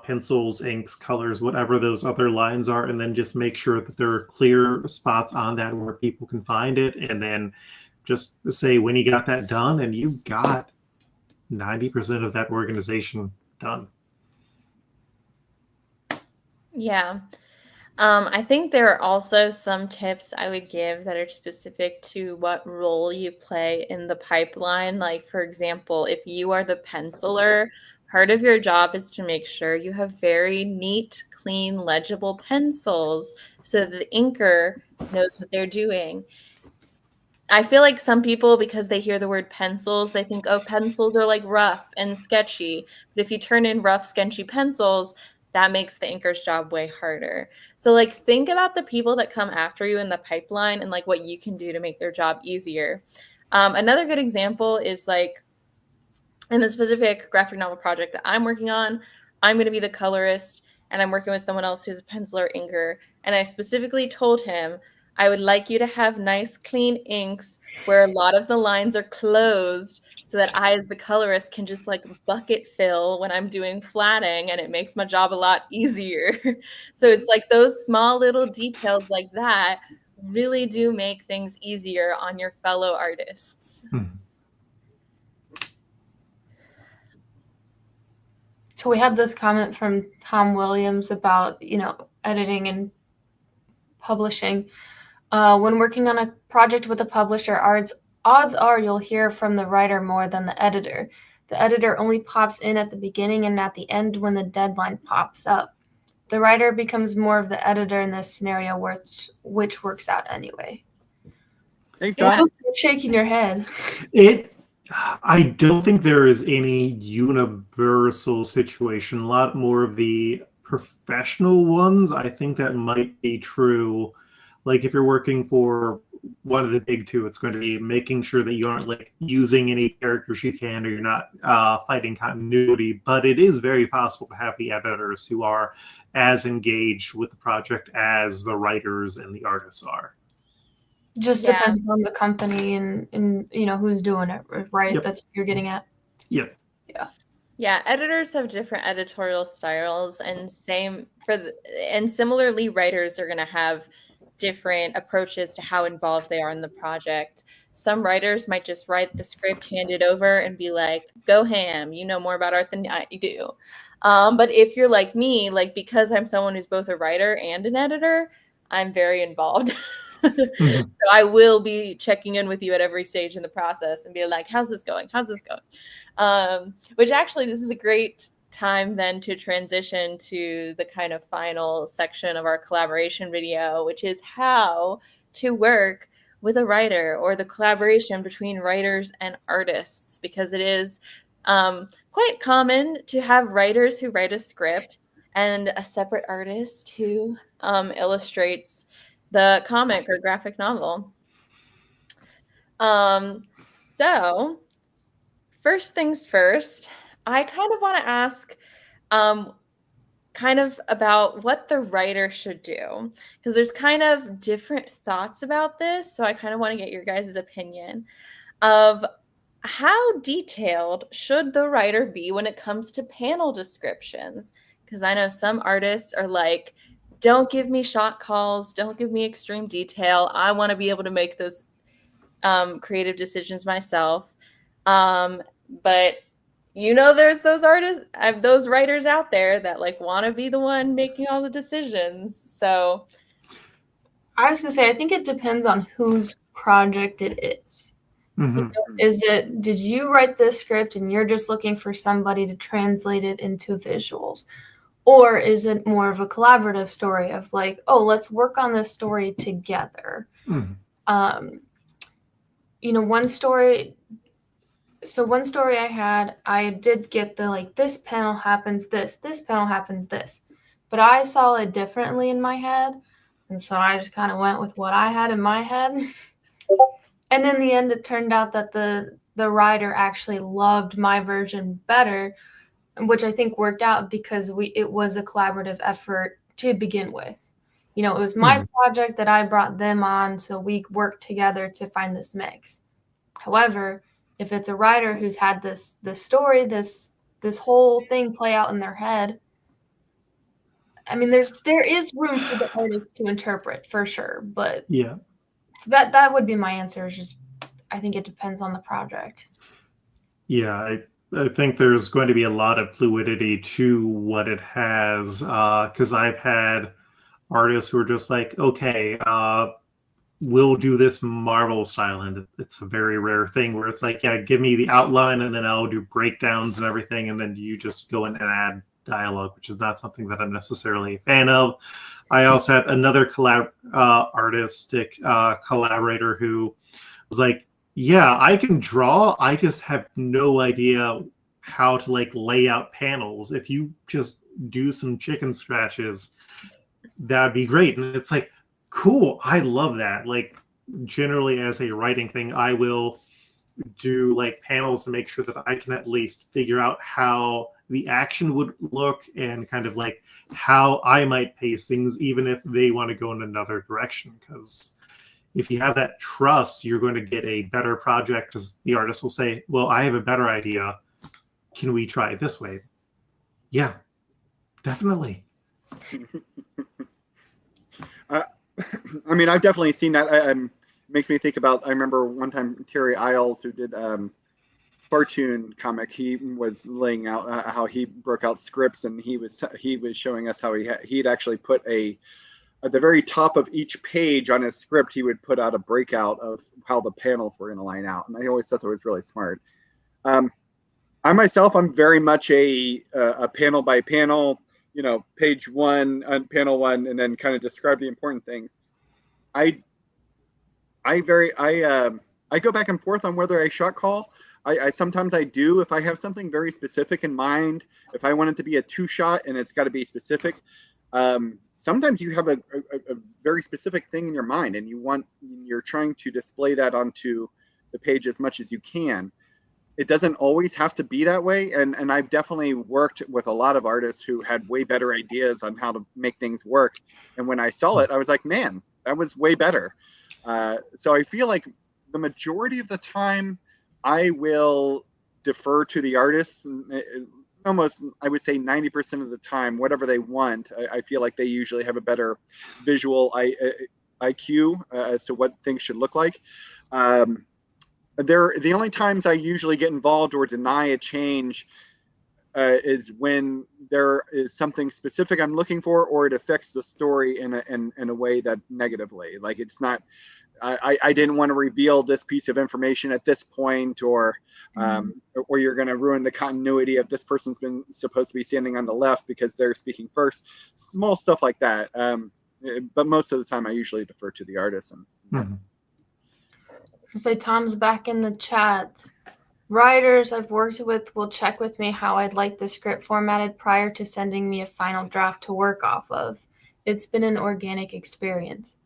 pencils, inks, colors, whatever those other lines are, and then just make sure that there are clear spots on that where people can find it, and then just say when you got that done, and you got 90% of that organization done.
Yeah. I think there are also some tips I would give that are specific to what role you play in the pipeline. Like, for example, if you are the penciler, part of your job is to make sure you have very neat, clean, legible pencils so that the inker knows what they're doing. I feel like some people, because they hear the word pencils, they think, oh, pencils are like rough and sketchy. But if you turn in rough, sketchy pencils, that makes the inker's job way harder. So like think about the people that come after you in the pipeline and like what you can do to make their job easier. Another good example is like in the specific graphic novel project that I'm working on, I'm going to be the colorist and I'm working with someone else who's a penciler inker. And I specifically told him, I would like you to have nice, clean inks where a lot of the lines are closed so that I, as the colorist, can just like bucket fill when I'm doing flatting and it makes my job a lot easier. So it's like those small little details like that really do make things easier on your fellow artists.
So we had this comment from Tom Williams about, editing and publishing. When working on a project with a publisher, odds are you'll hear from the writer more than the editor. The editor only pops in at the beginning and at the end when the deadline pops up. The writer becomes more of the editor in this scenario, which works out anyway.
Thanks, Tom.
You're shaking your head.
I don't think there is any universal situation. A lot more of the professional ones, I think that might be true. Like if you're working for one of the big two, it's going to be making sure that you aren't like using any characters you can, or you're not fighting continuity. But it is very possible to have the editors who are as engaged with the project as the writers and the artists are.
Just depends on the company and who's doing it, right?
Yep.
That's what you're getting at.
Yep.
Yeah, editors have different editorial styles, and similarly, writers are going to have different approaches to how involved they are in the project. Some writers might just write the script, hand it over, and be like, go ham, you know more about art than I do. But if you're like me, like because I'm someone who's both a writer and an editor, I'm very involved. So I will be checking in with you at every stage in the process and be like, how's this going? How's this going? Which actually, this is a great time then to transition to the kind of final section of our collaboration video, which is how to work with a writer, or the collaboration between writers and artists, because it is quite common to have writers who write a script and a separate artist who illustrates the comic or graphic novel. So first things first, I kind of want to ask kind of about what the writer should do, because there's kind of different thoughts about this. So I kind of want to get your guys' opinion of how detailed should the writer be when it comes to panel descriptions? Because I know some artists are like, don't give me shot calls, don't give me extreme detail. I want to be able to make those creative decisions myself. But there's those writers out there that like want to be the one making all the decisions. So
I was gonna say, I think it depends on whose project it is.
Mm-hmm.
Did you write this script and you're just looking for somebody to translate it into visuals? Or is it more of a collaborative story of like, oh, let's work on this story together?
Mm-hmm.
One story I had, I did get the like, this panel happens this panel happens this. But I saw it differently in my head. And so I just kind of went with what I had in my head. And in the end, it turned out that the writer actually loved my version better, which I think worked out because it was a collaborative effort to begin with. It was my project that I brought them on, so we worked together to find this mix. However, if it's a writer who's had this story, this this whole thing play out in their head. I mean, there is room for the artist to interpret for sure, but
Yeah.
so that would be my answer. Is just I think it depends on the project.
Yeah, I think there's going to be a lot of fluidity to what it has, because I've had artists who are just like, okay, we'll do this Marvel style, and it's a very rare thing where it's like, yeah, give me the outline, and then I'll do breakdowns and everything, and then you just go in and add dialogue, which is not something that I'm necessarily a fan of. I also had another artistic collaborator who was like, yeah, I can draw. I just have no idea how to like lay out panels. If you just do some chicken scratches, that'd be great. And it's like, cool. I love that. Like generally as a writing thing, I will do like panels to make sure that I can at least figure out how the action would look and kind of like how I might pace things, even if they want to go in another direction. Because if you have that trust, you're going to get a better project because the artist will say, well, I have a better idea. Can we try it this way? Yeah, definitely.
I mean, I've definitely seen that. It makes me think about, I remember one time Terry Isles, who did cartoon comic, he was laying out how he broke out scripts, and he was showing us how he'd actually put at the very top of each page on his script, he would put out a breakout of how the panels were going to line out. And I always thought that was really smart. I myself, I'm very much a panel by panel, page one, panel one, and then kind of describe the important things. I go back and forth on whether I shot call. I sometimes I do if I have something very specific in mind. If I want it to be a 2-shot and it's got to be specific. Sometimes you have a very specific thing in your mind, and you're trying to display that onto the page as much as you can. It doesn't always have to be that way, and I've definitely worked with a lot of artists who had way better ideas on how to make things work. And when I saw it, I was like, man, that was way better. So I feel like the majority of the time, I will defer to the artists. Almost, I would say 90% of the time, whatever they want, I feel like they usually have a better visual IQ as to what things should look like. The only times I usually get involved or deny a change is when there is something specific I'm looking for, or it affects the story in a way that negatively, like it's not. I didn't want to reveal this piece of information at this point, or you're going to ruin the continuity of this person's been supposed to be standing on the left because they're speaking first. Small stuff like that. But most of the time, I usually defer to the artist.
So Tom's back in the chat. Writers I've worked with will check with me how I'd like the script formatted prior to sending me a final draft to work off of. It's been an organic experience.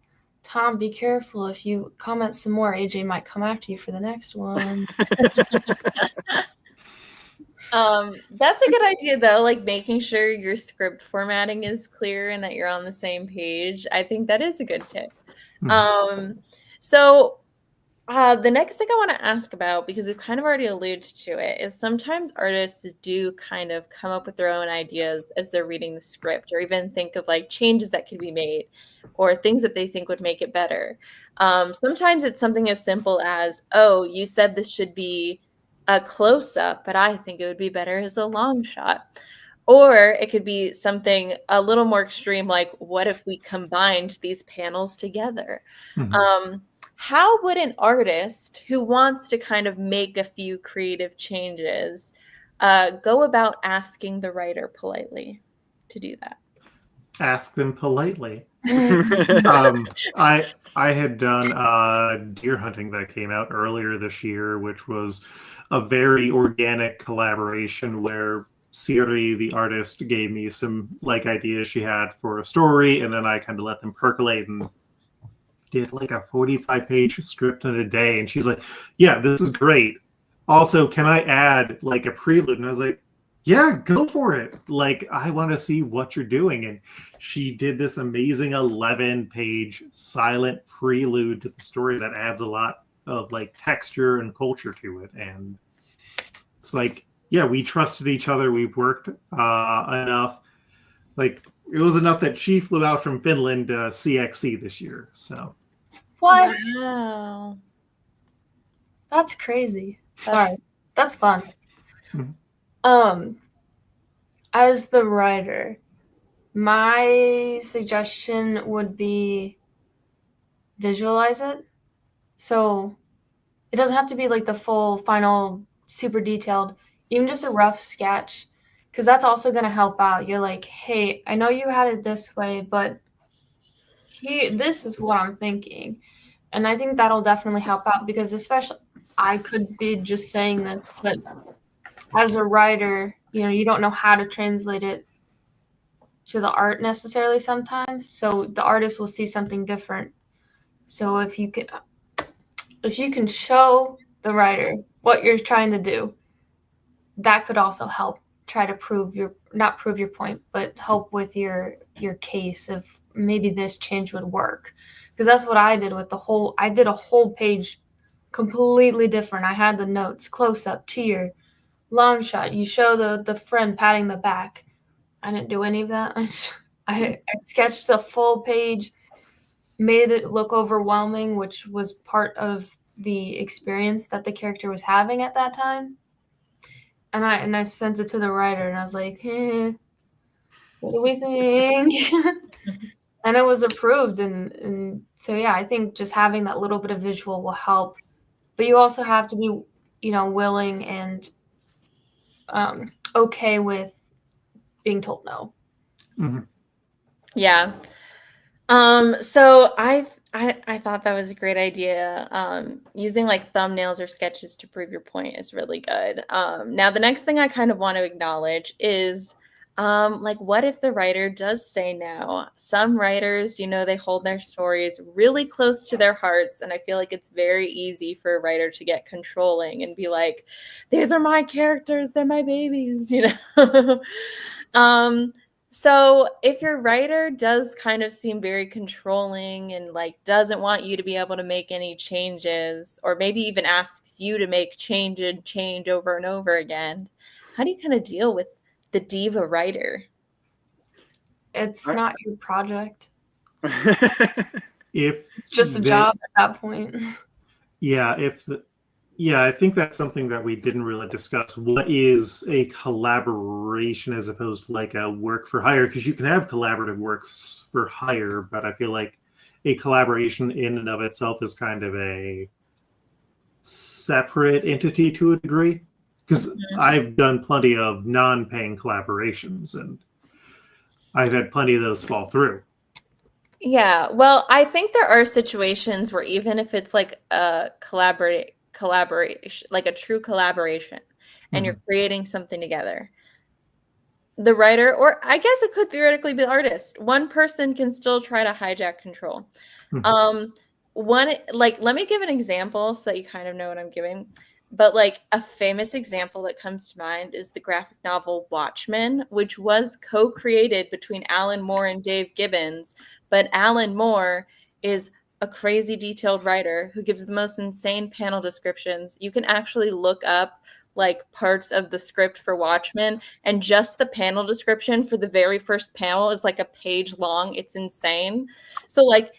Tom, be careful. If you comment some more, AJ might come after you for the next one.
That's a good idea, though, like making sure your script formatting is clear and that you're on the same page. I think that is a good tip. So the next thing I want to ask about, because we've kind of already alluded to it, is sometimes artists do kind of come up with their own ideas as they're reading the script, or even think of like changes that could be made or things that they think would make it better. Sometimes it's something as simple as, oh, you said this should be a close-up, but I think it would be better as a long shot. Or it could be something a little more extreme, like what if we combined these panels together? How would an artist who wants to kind of make a few creative changes go about asking the writer politely to do that?
Ask them politely. I had done deer hunting that came out earlier this year, which was a very organic collaboration where Siri, the artist, gave me some like ideas she had for a story, and then I kind of let them percolate and did like a 45-page script in a day. And she's like, yeah, this is great. Also, can I add like a prelude? And I was like, yeah, go for it. Like, I want to see what you're doing. And she did this amazing 11-page silent prelude to the story that adds a lot of like texture and culture to it. And it's like, yeah, we trusted each other. We've worked enough. Like, it was enough that she flew out from Finland to CXC this year. So
What?
Wow.
That's crazy. Sorry. That's fun.
Mhm.
As the writer, my suggestion would be visualize it. So it doesn't have to be like the full final super detailed, even just a rough sketch, because that's also going to help out. You're like, hey, I know you had it this way, but this is what I'm thinking. And I think that'll definitely help out, because especially I could be just saying this, but as a writer, you don't know how to translate it to the art necessarily sometimes. So the artist will see something different. So if you can show the writer what you're trying to do, that could also help try to not prove your point, but help with your case of maybe this change would work. Because that's what I did with I did a whole page completely different. I had the notes, close up, tear, long shot. You show the friend patting the back. I didn't do any of that. I sketched the full page, made it look overwhelming, which was part of the experience that the character was having at that time. And I sent it to the writer, and I was like, what do we think? And it was approved. And so, yeah, I think just having that little bit of visual will help. But you also have to be, willing and okay with being told no.
Mhm.
Yeah. So I thought that was a great idea. Using like thumbnails or sketches to prove your point is really good. Now the next thing I kind of want to acknowledge is like what if the writer does say no? Some writers, they hold their stories really close to their hearts, and I feel like it's very easy for a writer to get controlling and be like, these are my characters, they're my babies, So if your writer does kind of seem very controlling and like doesn't want you to be able to make any changes, or maybe even asks you to make change over and over again, how do you kind of deal with the diva writer?
It's not your project.
If
It's just a job at that point.
Yeah, I think that's something that we didn't really discuss. What is a collaboration as opposed to like a work for hire? Because you can have collaborative works for hire, but I feel like a collaboration in and of itself is kind of a separate entity to a degree. Because I've done plenty of non-paying collaborations, and I've had plenty of those fall through.
Yeah, well, I think there are situations where even if it's like a collaboration, like a true collaboration, and you're creating something together, the writer, or I guess it could theoretically be the artist, one person can still try to hijack control. Let me give an example so that you kind of know what I'm giving. But like a famous example that comes to mind is the graphic novel Watchmen, which was co-created between Alan Moore and Dave Gibbons. But Alan Moore is a crazy detailed writer who gives the most insane panel descriptions. You can actually look up like parts of the script for Watchmen, and just the panel description for the very first panel is like a page long. It's insane. So like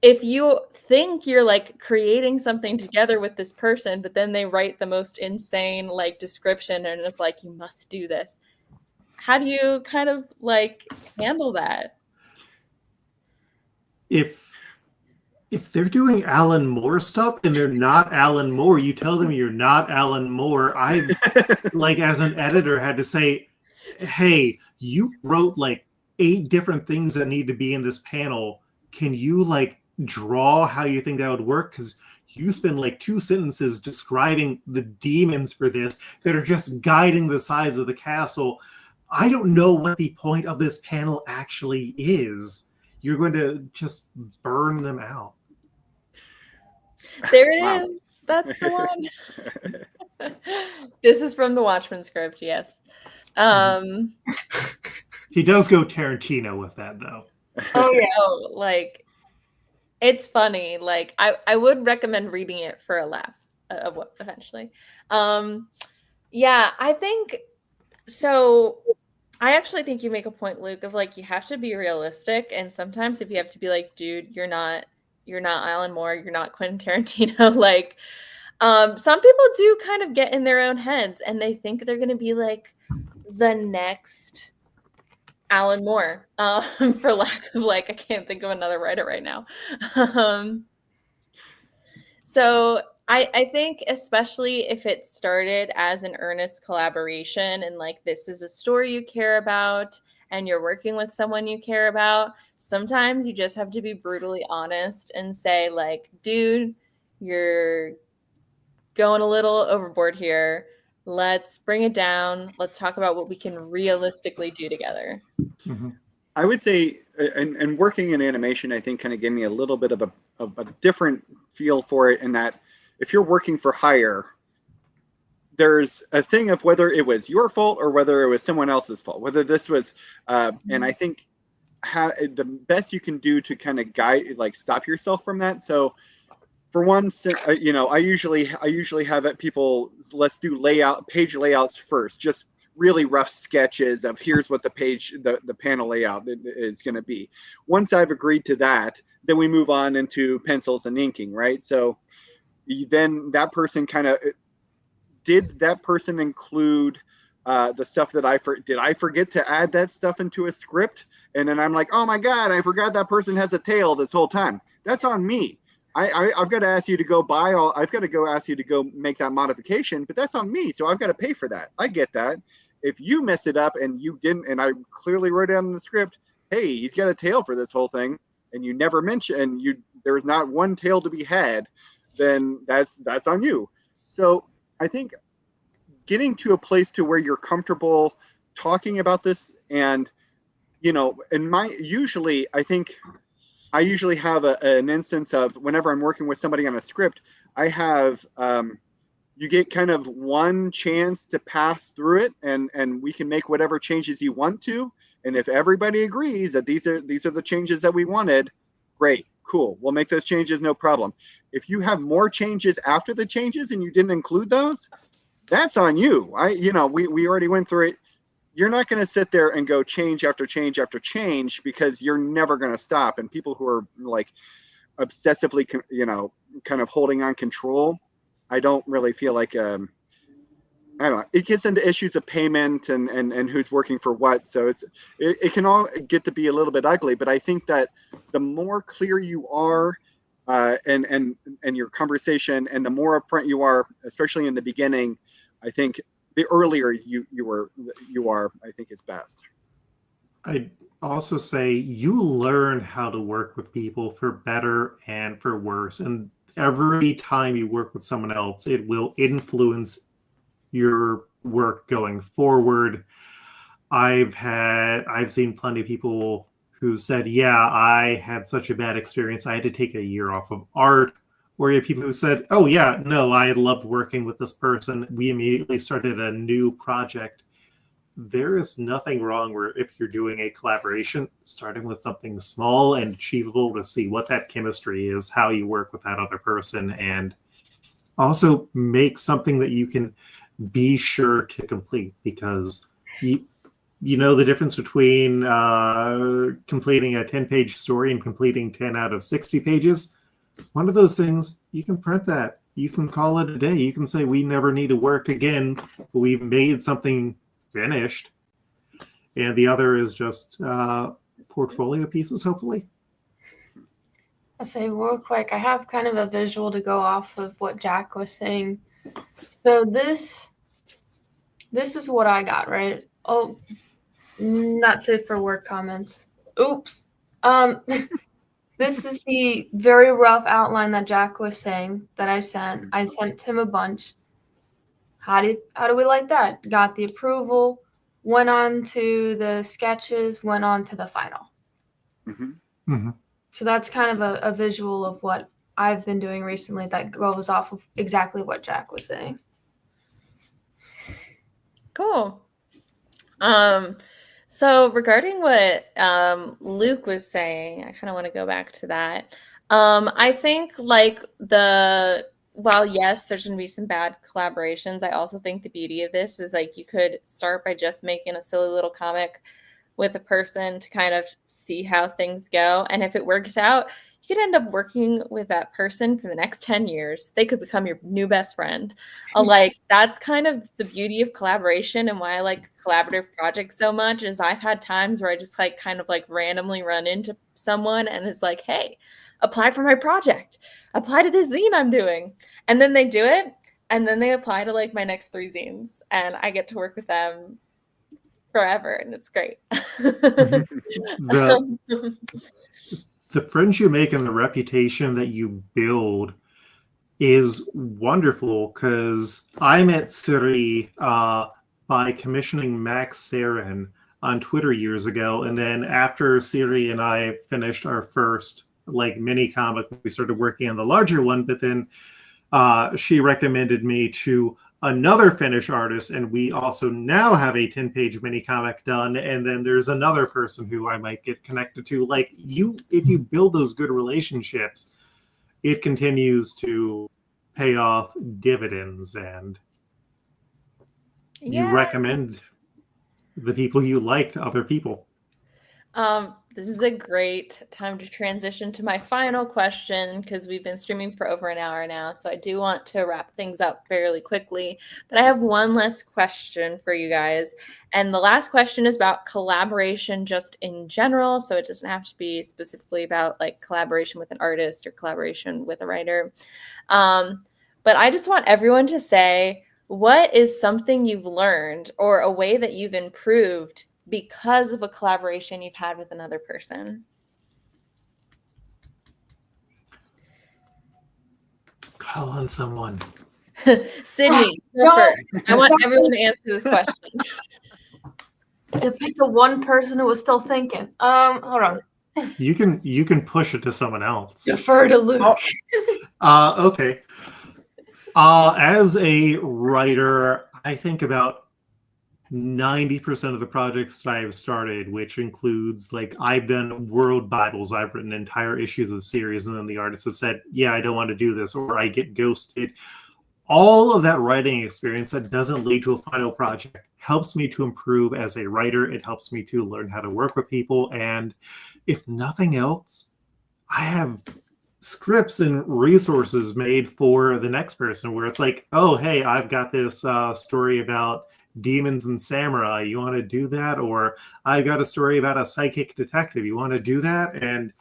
if you think you're like creating something together with this person, but then they write the most insane like description and it's like, you must do this, how do you kind of like handle that?
If they're doing Alan Moore stuff and they're not Alan Moore, you tell them you're not Alan Moore. I've like as an editor had to say, hey, you wrote like 8 different things that need to be in this panel. Can you like draw how you think that would work? Because you spend like 2 sentences describing the demons for this that are just guiding the sides of the castle. I don't know what the point of this panel actually is. You're going to just burn them out.
There it is. That's the one. This is from the Watchmen script, yes.
He does go Tarantino with that, though.
Oh yeah, like it's funny. Like I would recommend reading it for a laugh eventually. Yeah, I think so. I actually think you make a point, Luke, of like you have to be realistic, and sometimes if you have to be like, dude, you're not Alan Moore, you're not Quentin Tarantino, like some people do kind of get in their own heads and they think they're gonna be like the next Alan Moore, for lack of like, I can't think of another writer right now. Um, so I think especially if it started as an earnest collaboration and like this is a story you care about and you're working with someone you care about, sometimes you just have to be brutally honest and say like, dude, you're going a little overboard here. Let's bring it down. Let's talk about what we can realistically do together.
Mhm.
I would say, and working in animation, I think kind of gave me a little bit of a different feel for it in that if you're working for hire, there's a thing of whether it was your fault or whether it was someone else's fault, whether this was, and I think the best you can do to kind of guide, like stop yourself from that. So for one, I usually have it people, let's do page layouts first, just really rough sketches of here's what the panel layout is going to be. Once I've agreed to that, then we move on into pencils and inking, right? So then that person kind of, did that person include the stuff that did I forget to add that stuff into a script? And then I'm like, oh my God, I forgot that person has a tail this whole time. That's on me. I've got to ask you to go I've got to go ask you to go make that modification, but that's on me. So I've got to pay for that. I get that. If you mess it up and you didn't, and I clearly wrote down in the script, hey, he's got a tail for this whole thing, and you never mention, and there's not one tail to be had, then that's on you. So I think getting to a place to where you're comfortable talking about this, and usually I usually have an instance of whenever I'm working with somebody on a script, I have you get kind of one chance to pass through it, and we can make whatever changes you want to. And if everybody agrees that these are the changes that we wanted, great, cool, we'll make those changes, no problem. If you have more changes after the changes and you didn't include those, that's on you. We already went through it. You're not going to sit there and go change after change after change because you're never going to stop. And people who are like obsessively, kind of holding on control, I don't really feel like, I don't know. It gets into issues of payment and who's working for what. So it can all get to be a little bit ugly. But I think that the more clear you are, and your conversation, and the more upfront you are, especially in the beginning, I think the earlier you are, I think is best.
I'd also say you learn how to work with people for better and for worse. And every time you work with someone else, it will influence your work going forward. I've seen plenty of people who said, yeah, I had such a bad experience, I had to take a year off of art. Or you have people who said, oh yeah, no, I loved working with this person. We immediately started a new project. There is nothing wrong where if you're doing a collaboration, starting with something small and achievable to see what that chemistry is, how you work with that other person, and also make something that you can be sure to complete, because you know the difference between completing a 10-page story and completing 10 out of 60 pages. One of those things, you can print that. You can call it a day. You can say, we never need to work again. We've made something finished. And the other is just portfolio pieces, hopefully.
I'll say real quick, I have kind of a visual to go off of what Jack was saying. So this is what I got, right? Oh, not safe for work comments. Oops. This is the very rough outline that Jack was saying that I sent. I sent him a bunch. How do we like that? Got the approval, went on to the sketches, went on to the final.
Mm-hmm.
Mm-hmm.
So that's kind of a visual of what I've been doing recently that goes off of exactly what Jack was saying.
Cool. So regarding what Luke was saying, I kind of want to go back to that. I think like while yes, there's going to be some bad collaborations, I also think the beauty of this is like you could start by just making a silly little comic with a person to kind of see how things go. And if it works out, you could end up working with that person for the next 10 years. They could become your new best friend. Like that's kind of the beauty of collaboration, and why I like collaborative projects so much is I've had times where I just like kind of like randomly run into someone and it's like, hey, apply for my project, apply to this zine I'm doing. And then they do it. And then they apply to like my next 3 zines and I get to work with them forever, and it's great.
The friends you make and the reputation that you build is wonderful, because I met Siri by commissioning Max Sarin on Twitter years ago, and then after Siri and I finished our first like mini comic, we started working on the larger one, but then she recommended me to another Finnish artist, and we also now have a 10-page mini comic done, and then there's another person who I might get connected to. Like if you build those good relationships, it continues to pay off dividends, and you recommend the people you like to other people.
This is a great time to transition to my final question, because we've been streaming for over an hour now. So I do want to wrap things up fairly quickly, but I have one last question for you guys. And the last question is about collaboration just in general. So it doesn't have to be specifically about like collaboration with an artist or collaboration with a writer. But I just want everyone to say, what is something you've learned or a way that you've improved because of a collaboration you've had with another person?
Call on someone.
Sydney, go first. I want everyone to answer this question.
You pick the one person who was still thinking. Hold on.
You can push it to someone else.
Defer to Luke.
Okay. As a writer, I think about 90% of the projects that I've started, which includes like I've done World Bibles, I've written entire issues of the series, and then the artists have said, yeah, I don't want to do this, or I get ghosted. All of that writing experience that doesn't lead to a final project helps me to improve as a writer. It helps me to learn how to work with people. And if nothing else, I have scripts and resources made for the next person where it's like, oh, hey, I've got this story about demons and samurai, you want to do that? Or I got a story about a psychic detective, you want to do that? And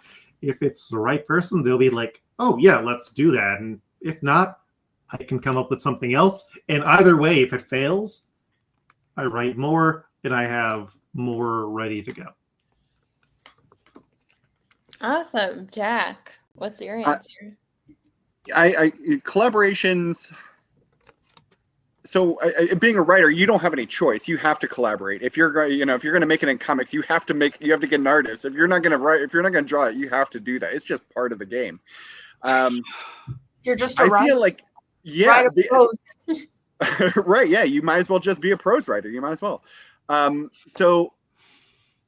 if it's the right person, they'll be like, oh yeah, let's do that. And if not, I can come up with something else. And either way, if it fails, I write more and I have more ready to go.
Awesome. Jack, what's your answer?
I collaborations. So being a writer, you don't have any choice. You have to collaborate. If you're going to make it in comics, you have to get an artist. If you're not going to write, if you're not going to draw it, you have to do that. It's just part of the game.
You're just a writer.
I feel like, yeah, right. Yeah. You might as well just be a prose writer. You might as well. So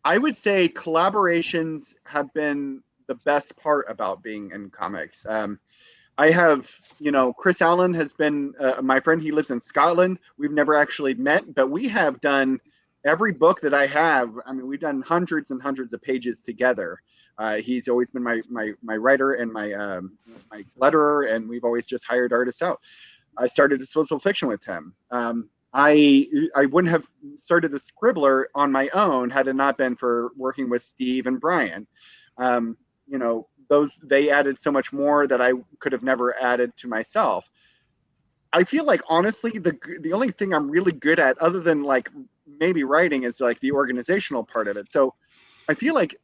I would say collaborations have been the best part about being in comics. I have, Chris Allen has been my friend. He lives in Scotland. We've never actually met, but we have done every book that I have. I mean, we've done hundreds and hundreds of pages together. He's always been my writer and my letterer, and we've always just hired artists out. I started Disposable Fiction with him. I wouldn't have started the Scribbler on my own had it not been for working with Steve and Brian. They added so much more that I could have never added to myself. I feel like, honestly, the only thing I'm really good at, other than like maybe writing, is like the organizational part of it. So I feel like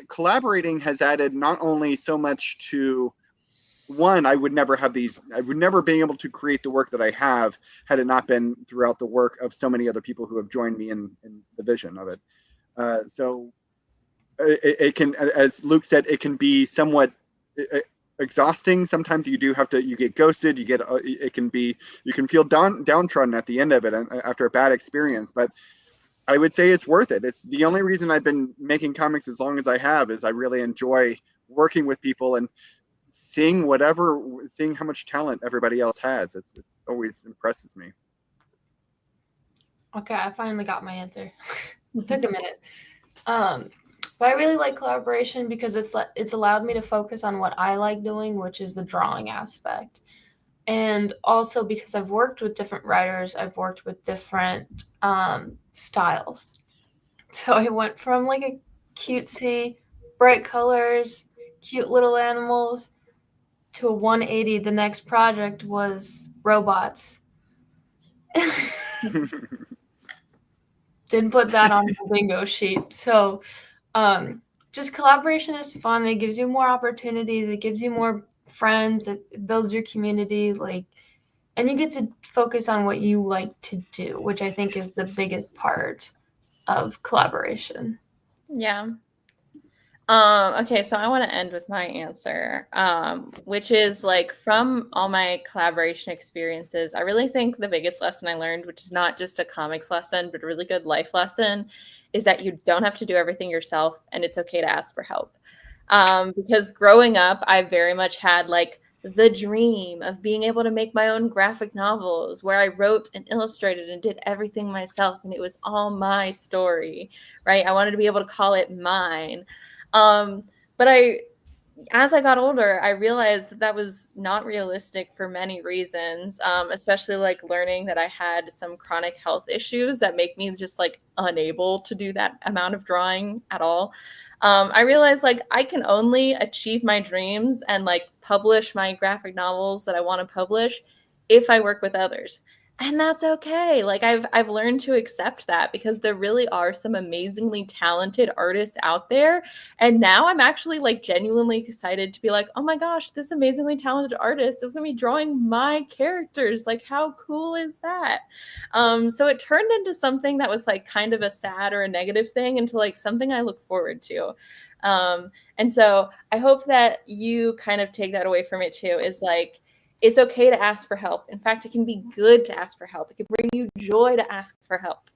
collaborating has added not only so much to, one, I would never be able to create the work that I have had it not been throughout the work of so many other people who have joined me in the vision of it. So it can, as Luke said, it can be somewhat exhausting. Sometimes you get ghosted, you can feel downtrodden at the end of it after a bad experience, but I would say it's worth it. It's the only reason I've been making comics as long as I have, is I really enjoy working with people. And seeing how much talent everybody else has. It's always impresses me.
Okay, I finally got my answer. Took a minute. But I really like collaboration because it's allowed me to focus on what I like doing, which is the drawing aspect. And also because I've worked with different writers, I've worked with different styles. So I went from like a cutesy, bright colors, cute little animals to a 180. The next project was robots. Didn't put that on the bingo sheet. So just collaboration is fun. It gives you more opportunities. It gives you more friends. It builds your community. And you get to focus on what you like to do, which I think is the biggest part of collaboration.
Yeah. Okay, so I want to end with my answer, which is like from all my collaboration experiences, I really think the biggest lesson I learned, which is not just a comics lesson, but a really good life lesson, is that you don't have to do everything yourself and it's okay to ask for help. Because growing up, I very much had like the dream of being able to make my own graphic novels where I wrote and illustrated and did everything myself and it was all my story, right? I wanted to be able to call it mine. But as I got older, I realized that was not realistic for many reasons, especially like learning that I had some chronic health issues that make me just like unable to do that amount of drawing at all. I realized like I can only achieve my dreams and like publish my graphic novels that I want to publish if I work with others. And that's okay. Like I've learned to accept that because there really are some amazingly talented artists out there. And now I'm actually like genuinely excited to be like, oh my gosh, this amazingly talented artist is gonna be drawing my characters. Like, how cool is that? So it turned into something that was like kind of a sad or a negative thing into like something I look forward to. And so I hope that you kind of take that away from it too, is like, it's okay to ask for help. In fact, it can be good to ask for help. It can bring you joy to ask for help.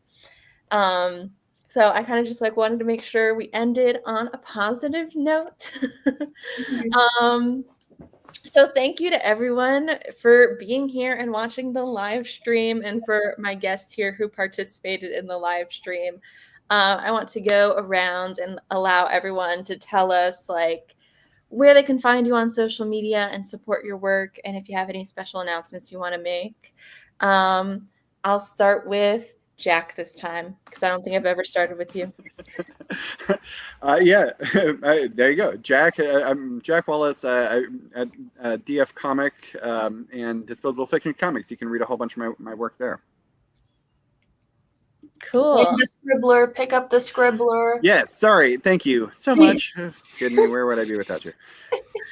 So I kind of just like wanted to make sure we ended on a positive note. So thank you to everyone for being here and watching the live stream, and for my guests here who participated in the live stream. I want to go around and allow everyone to tell us like where they can find you on social media and support your work, and if you have any special announcements you want to make. I'll start with Jack this time because I don't think I've ever started with you.
Yeah, there you go, Jack. I'm Jack Wallace at DF Comic and Disposable Fiction Comics. You can read a whole bunch of my work there.
Cool.
The Scribbler, pick up the Scribbler.
Yes, sorry, thank you so much. Sydney, where would I be without you?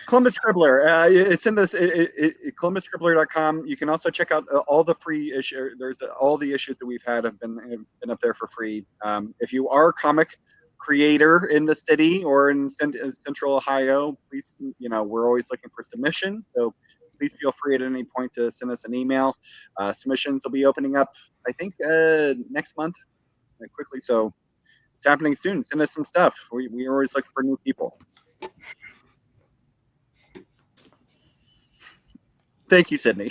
Columbus Scribbler. It's in this ColumbusScribbler.com. You can also check out all the free issues. There's all the issues that we've had have been up there for free. If you are a comic creator in the city or in Central Ohio, please, we're always looking for submissions. So please feel free at any point to send us an email. Submissions will be opening up, I think, next month, quickly. So it's happening soon. Send us some stuff. We are always looking for new people. Thank you, Sydney.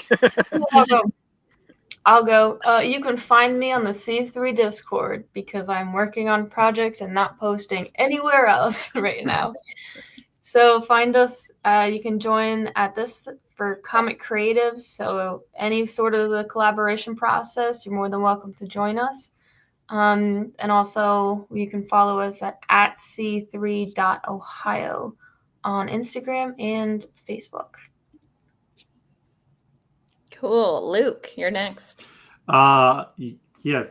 I'll go. You can find me on the C3 Discord because I'm working on projects and not posting anywhere else right now. So find us. You can join at this for Comic Creatives. So any sort of the collaboration process, you're more than welcome to join us. And also you can follow us at c3.ohio on Instagram and Facebook.
Cool. Luke, you're next.
Yeah,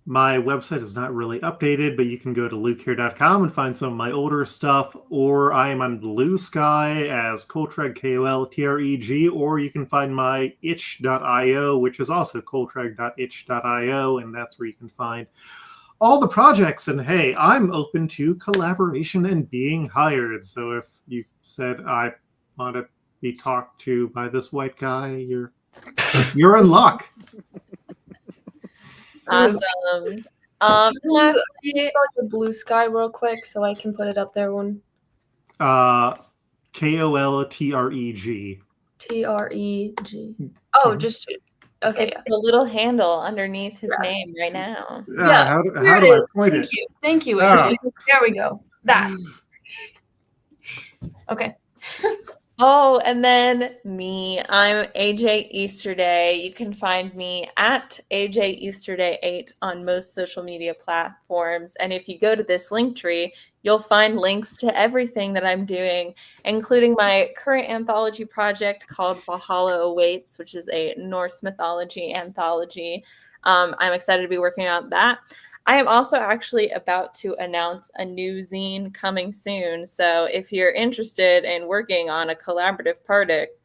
my website is not really updated, but you can go to lukehere.com and find some of my older stuff, or I am on Blue Sky as Koltreg, Koltreg, or you can find my itch.io, which is also koltreg.itch.io, and that's where you can find all the projects. And hey, I'm open to collaboration and being hired. So if you said I want to be talked to by this white guy, you're in luck.
Awesome.
Lastly, spell your Blue Sky real quick so I can put it up there.
KOLTREG.
TREG. Oh,
Mhm.
just okay.
It's the little handle underneath his
Yeah.
name right now.
Yeah,
How
Here
do
it
I
is.
point
Thank
it?
you. Thank you,
Ah.
AJ. There we go. That. Okay.
Oh, and then me. I'm AJ Easterday. You can find me at AJ Easterday8 on most social media platforms. And if you go to this link tree, you'll find links to everything that I'm doing, including my current anthology project called Valhalla Awaits, which is a Norse mythology anthology. I'm excited to be working on that. I am also actually about to announce a new zine coming soon. So if you're interested in working on a collaborative project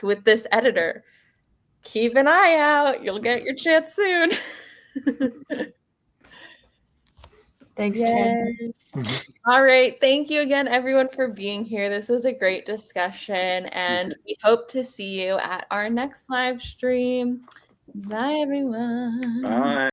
with this editor, keep an eye out. You'll get your chance soon.
Thanks,
Yay.
Jen.
All right. Thank you again, everyone, for being here. This was a great discussion, and we hope to see you at our next live stream. Bye, everyone.
Bye.